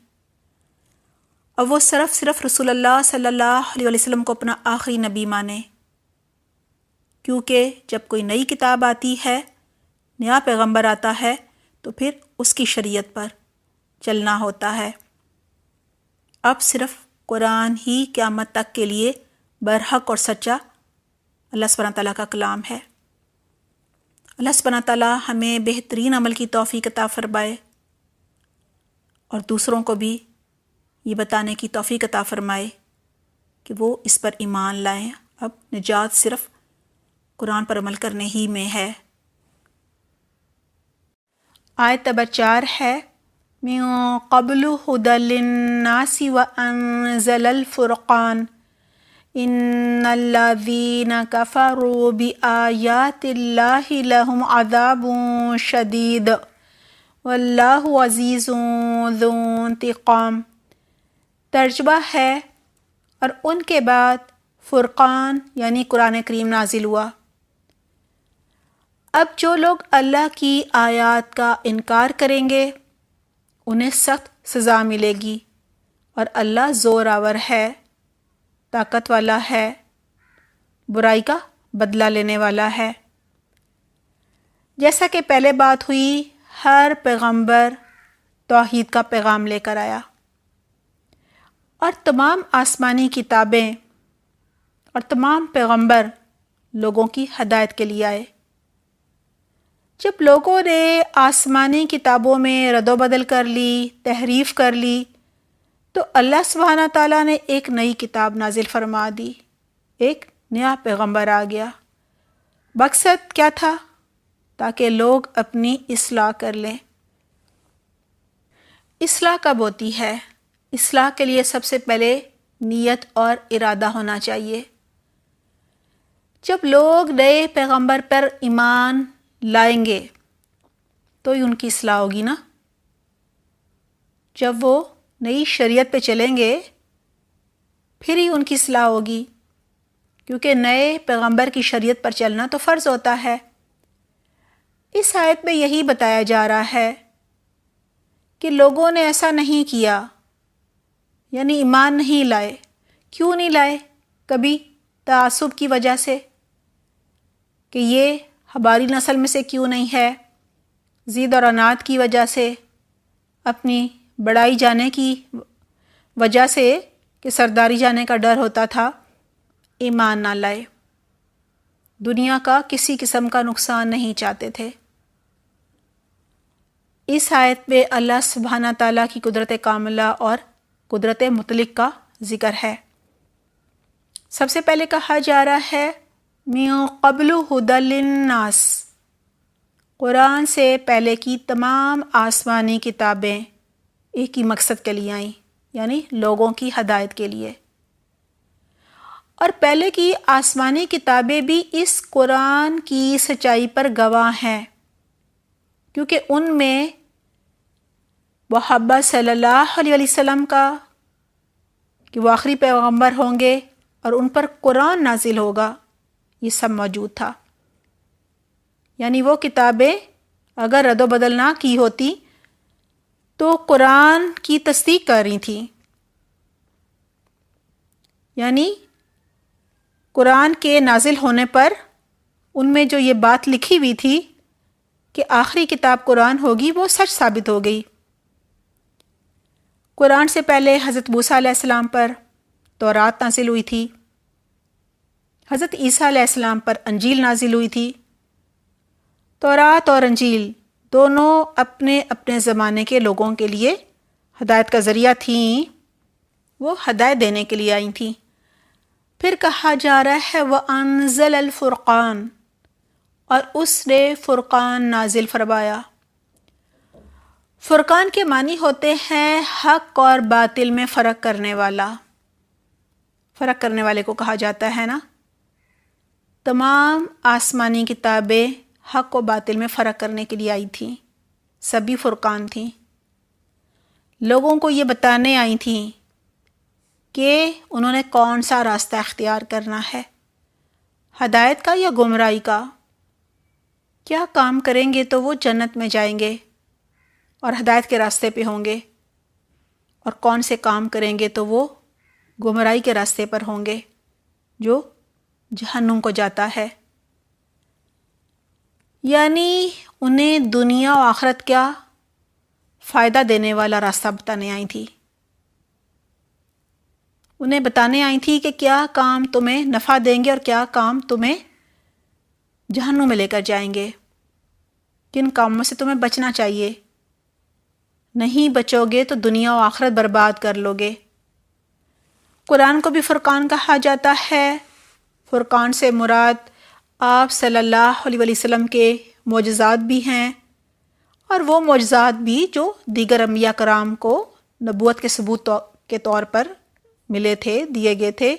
اور وہ صرف رسول اللہ صلی اللہ علیہ وسلم کو اپنا آخری نبی مانیں، کیونکہ جب کوئی نئی کتاب آتی ہے، نیا پیغمبر آتا ہے تو پھر اس کی شریعت پر چلنا ہوتا ہے۔ اب صرف قرآن ہی قیامت تک کے لیے برحق اور سچا اللہ سبحانہ تعالیٰ کا کلام ہے۔ اللہ سبحانہ تعالیٰ ہمیں بہترین عمل کی توفیق عطا فرمائے اور دوسروں کو بھی یہ بتانے کی توفیق عطا فرمائے کہ وہ اس پر ایمان لائیں۔ اب نجات صرف قرآن پر عمل کرنے ہی میں ہے۔ آیت نمبر 4 ہے من قبل هدى للناس وأنزل الفرقان ان الذين كفروا بآيات الله لهم عذاب شديد والله عزيز ذو انتقام۔ ترجمہ ہے، اور ان کے بعد فرقان یعنی قرآن کریم نازل ہوا۔ اب جو لوگ اللہ کی آیات کا انکار کریں گے انہیں سخت سزا ملے گی، اور اللہ زور آور ہے، طاقت والا ہے، برائی کا بدلہ لینے والا ہے۔ جیسا کہ پہلے بات ہوئی، ہر پیغمبر توحید کا پیغام لے کر آیا، اور تمام آسمانی کتابیں اور تمام پیغمبر لوگوں کی ہدایت کے لیے آئے۔ جب لوگوں نے آسمانی کتابوں میں رد و بدل کر لی، تحریف کر لی، تو اللہ سبحانہ تعالیٰ نے ایک نئی کتاب نازل فرما دی، ایک نیا پیغمبر آ گیا۔ مقصد کیا تھا؟ تاکہ لوگ اپنی اصلاح کر لیں۔ اصلاح کب ہوتی ہے؟ اصلاح کے لیے سب سے پہلے نیت اور ارادہ ہونا چاہیے۔ جب لوگ نئے پیغمبر پر ایمان لائیں گے تو ہی ان کی اصلاح ہوگی نا۔ جب وہ نئی شریعت پہ چلیں گے پھر ہی ان کی اصلاح ہوگی، کیونکہ نئے پیغمبر کی شریعت پر چلنا تو فرض ہوتا ہے۔ اس آیت میں یہی بتایا جا رہا ہے کہ لوگوں نے ایسا نہیں کیا، یعنی ایمان نہیں لائے. کیوں نہیں لائے؟ کبھی تعصب کی وجہ سے کہ یہ ہماری نسل میں سے کیوں نہیں ہے، ضد اور عناد کی وجہ سے، اپنی بڑائی جانے کی وجہ سے کہ سرداری جانے کا ڈر ہوتا تھا، ایمان نہ لائے. دنیا کا کسی قسم کا نقصان نہیں چاہتے تھے. اس آیت میں اللہ سبحانہ تعالیٰ کی قدرت کاملہ اور قدرت مطلق کا ذکر ہے. سب سے پہلے کہا جا رہا ہے من قبل ھدی للناس، قرآن سے پہلے کی تمام آسمانی کتابیں ایک ہی مقصد کے لیے آئیں، یعنی لوگوں کی ہدایت کے لیے. اور پہلے کی آسمانی کتابیں بھی اس قرآن کی سچائی پر گواہ ہیں، کیونکہ ان میں محمد صلی اللہ علیہ وسلم کا کہ وہ آخری پیغمبر ہوں گے اور ان پر قرآن نازل ہوگا، یہ سب موجود تھا. یعنی وہ کتابیں اگر رد و بدل نہ کی ہوتی تو قرآن کی تصدیق کر رہی تھیں. یعنی قرآن کے نازل ہونے پر ان میں جو یہ بات لکھی ہوئی تھی کہ آخری کتاب قرآن ہوگی، وہ سچ ثابت ہو گئی. قرآن سے پہلے حضرت موسیٰ علیہ السلام پر تورات نازل ہوئی تھی، حضرت عیسیٰ علیہ السلام پر انجیل نازل ہوئی تھی. تورات اور انجیل دونوں اپنے اپنے زمانے کے لوگوں کے لیے ہدایت کا ذریعہ تھیں، وہ ہدایت دینے کے لیے آئی تھیں. پھر کہا جا رہا ہے وَأَنزَلَ الْفُرْقَانَ، اور اس نے فرقان نازل فرمایا. فرقان کے معنی ہوتے ہیں حق اور باطل میں فرق کرنے والا. فرق کرنے والے کو کہا جاتا ہے نا. تمام آسمانی کتابیں حق و باطل میں فرق کرنے کے لیے آئی تھیں، سبھی فرقان تھیں. لوگوں کو یہ بتانے آئی تھیں کہ انہوں نے کون سا راستہ اختیار کرنا ہے، ہدایت کا یا گمراہی کا. کیا کام کریں گے تو وہ جنت میں جائیں گے اور ہدایت کے راستے پہ ہوں گے، اور کون سے کام کریں گے تو وہ گمراہی کے راستے پر ہوں گے جو جہنم کو جاتا ہے. یعنی انہیں دنیا و آخرت کا فائدہ دینے والا راستہ بتانے آئی تھی. انہیں بتانے آئی تھی کہ کیا کام تمہیں نفع دیں گے اور کیا کام تمہیں جہنم میں لے کر جائیں گے، کن کاموں سے تمہیں بچنا چاہیے. نہیں بچو گے تو دنیا و آخرت برباد کر لو گے. قرآن کو بھی فرقان کہا جاتا ہے. فرقان سے مراد آپ صلی اللہ علیہ وسلم کے معجزات بھی ہیں، اور وہ معجزات بھی جو دیگر انبیاء کرام کو نبوت کے ثبوت کے طور پر ملے تھے، دیے گئے تھے.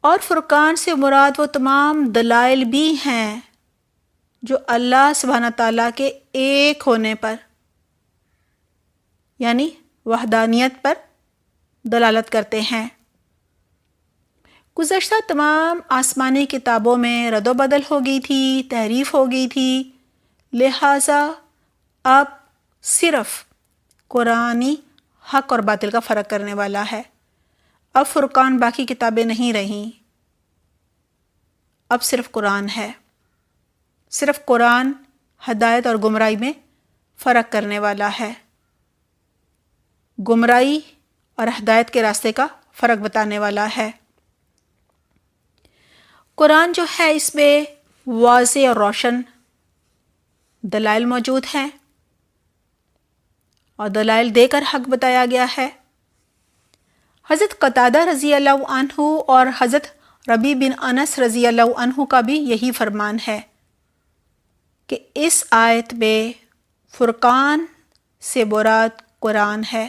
اور فرقان سے مراد وہ تمام دلائل بھی ہیں جو اللہ سبحانہ تعالیٰ کے ایک ہونے پر، یعنی وحدانیت پر دلالت کرتے ہیں. گزشتہ تمام آسمانی کتابوں میں رد و بدل ہو گئی تھی، تحریف ہو گئی تھی، لہٰذا اب صرف قرآنی حق اور باطل کا فرق کرنے والا ہے. اب فرقان باقی کتابیں نہیں رہیں، اب صرف قرآن ہے. صرف قرآن ہدایت اور گمراہی میں فرق کرنے والا ہے، گمراہی اور ہدایت کے راستے کا فرق بتانے والا ہے. قرآن جو ہے اس میں واضح اور روشن دلائل موجود ہیں، اور دلائل دے کر حق بتایا گیا ہے. حضرت قتادہ رضی اللہ عنہ اور حضرت ربیع بن انس رضی اللہ عنہ کا بھی یہی فرمان ہے کہ اس آیت میں فرقان سے مراد قرآن ہے.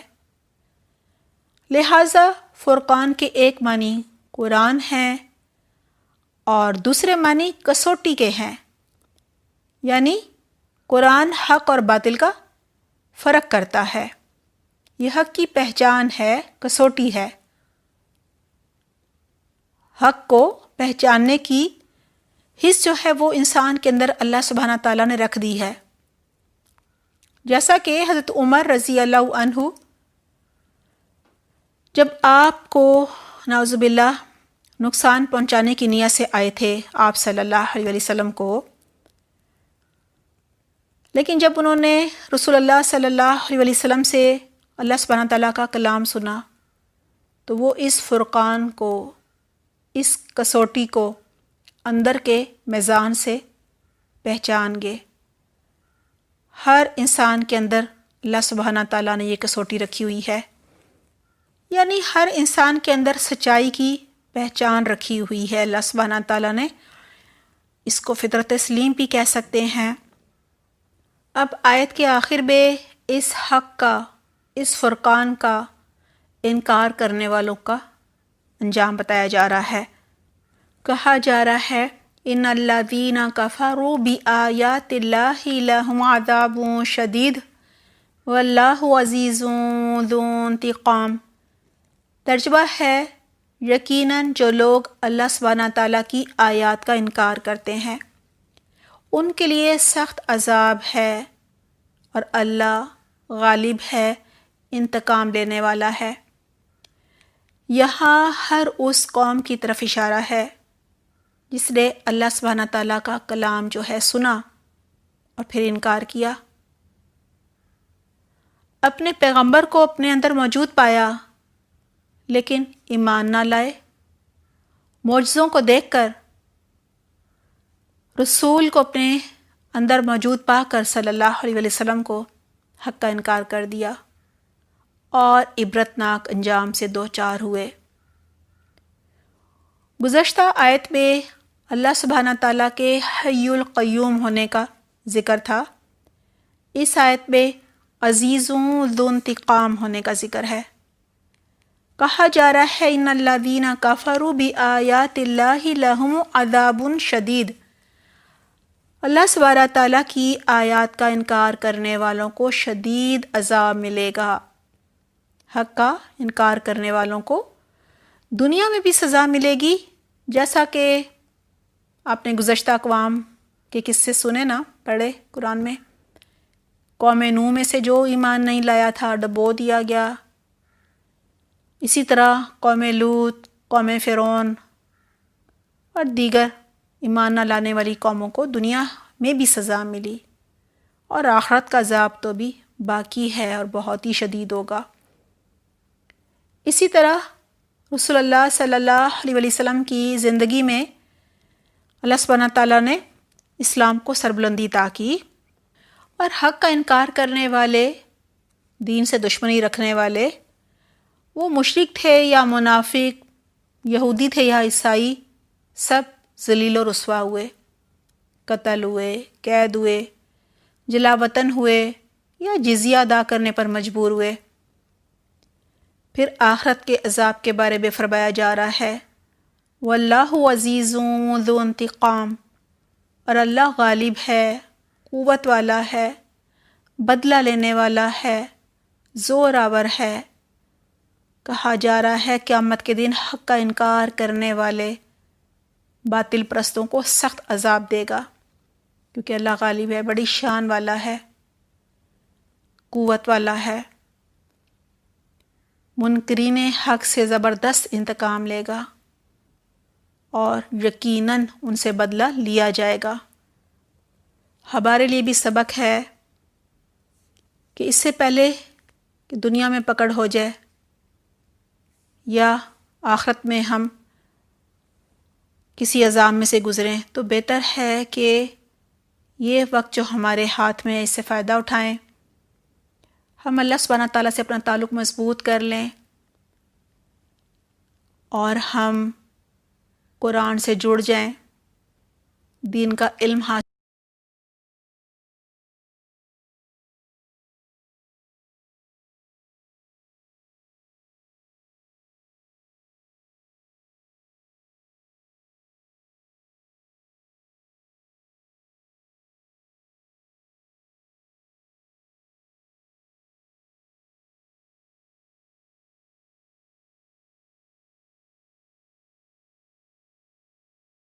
لہٰذا فرقان کے ایک معنی قرآن ہے اور دوسرے معنی کسوٹی کے ہیں، یعنی قرآن حق اور باطل کا فرق کرتا ہے. یہ حق کی پہچان ہے، کسوٹی ہے. حق کو پہچاننے کی حص جو ہے وہ انسان کے اندر اللہ سبحانہ تعالیٰ نے رکھ دی ہے. جیسا کہ حضرت عمر رضی اللہ عنہ جب آپ کو نعوذ باللہ نقصان پہنچانے کی نیت سے آئے تھے آپ صلی اللہ علیہ وسلم کو، لیکن جب انہوں نے رسول اللہ صلی اللہ علیہ وسلم سے اللہ سبحانہ تعالیٰ کا کلام سنا تو وہ اس فرقان کو، اس کسوٹی کو اندر کے میزان سے پہچان گئے. ہر انسان کے اندر اللہ سبحانہ تعالیٰ نے یہ کسوٹی رکھی ہوئی ہے، یعنی ہر انسان کے اندر سچائی کی پہچان رکھی ہوئی ہے اللہ سبحانہ تعالیٰ نے. اس کو فطرت سلیم بھی کہہ سکتے ہیں. اب آیت کے آخر میں اس حق کا، اس فرقان کا انکار کرنے والوں کا انجام بتایا جا رہا ہے. کہا جا رہا ہے ان الذین کفروا بآیات اللہ لہم عذاب شدید واللہ عزیز ذو انتقام. ترجمہ ہے یقیناً جو لوگ اللہ سبحانہ تعالیٰ کی آیات کا انکار کرتے ہیں ان کے لیے سخت عذاب ہے اور اللہ غالب ہے، انتقام لینے والا ہے. یہاں ہر اس قوم کی طرف اشارہ ہے جس نے اللہ سبحانہ تعالیٰ کا کلام جو ہے سنا اور پھر انکار کیا، اپنے پیغمبر کو اپنے اندر موجود پایا لیکن ایمان نہ لائے. معجزوں کو دیکھ کر، رسول کو اپنے اندر موجود پا کر صلی اللہ علیہ وسلم کو حق کا انکار کر دیا اور عبرتناک انجام سے دوچار ہوئے. گزشتہ آیت میں اللہ سبحانہ تعالیٰ کے حی القیوم ہونے کا ذکر تھا. اس آیت میں عزیزوں ذو انتقام ہونے کا ذکر ہے. کہا جا رہا ہے ان الذین کفروا بآیات اللہ لہم عذاب شدید. اللہ سبحانہ تعالیٰ کی آیات کا انکار کرنے والوں کو شدید عذاب ملے گا. حق کا انکار کرنے والوں کو دنیا میں بھی سزا ملے گی، جیسا کہ آپ نے گزشتہ اقوام کے قصے سنے نا، پڑھے قرآن میں. قوم نوح میں سے جو ایمان نہیں لایا تھا ڈبو دیا گیا. اسی طرح قوم لوط، قوم فرعون اور دیگر ایمان نہ لانے والی قوموں کو دنیا میں بھی سزا ملی، اور آخرت کا عذاب تو بھی باقی ہے اور بہت ہی شدید ہوگا. اسی طرح رسول اللہ صلی اللہ علیہ وسلم کی زندگی میں اللہ سبحانہ تعالیٰ نے اسلام کو سربلندی عطا کی، اور حق کا انکار کرنے والے، دین سے دشمنی رکھنے والے، وہ مشرک تھے یا منافق، یہودی تھے یا عیسائی، سب ذلیل و رسوا ہوئے، قتل ہوئے، قید ہوئے، جلا وطن ہوئے یا جزیہ ادا کرنے پر مجبور ہوئے. پھر آخرت کے عذاب کے بارے میں فرمایا جا رہا ہے واللہ عزیز ذو انتقام، اور اللہ غالب ہے، قوت والا ہے، بدلہ لینے والا ہے، زور آور ہے. کہا جا رہا ہے قیامت کے دن حق کا انکار کرنے والے باطل پرستوں کو سخت عذاب دے گا، کیونکہ اللہ غالب ہے، بڑی شان والا ہے، قوت والا ہے. منکرین حق سے زبردست انتقام لے گا اور یقیناً ان سے بدلہ لیا جائے گا. ہمارے لیے بھی سبق ہے کہ اس سے پہلے کہ دنیا میں پکڑ ہو جائے یا آخرت میں ہم کسی عذاب میں سے گزریں، تو بہتر ہے کہ یہ وقت جو ہمارے ہاتھ میں ہے اس سے فائدہ اٹھائیں. ہم اللہ سبحانہ تعالیٰ سے اپنا تعلق مضبوط کر لیں اور ہم قرآن سے جڑ جائیں، دین کا علم حاصل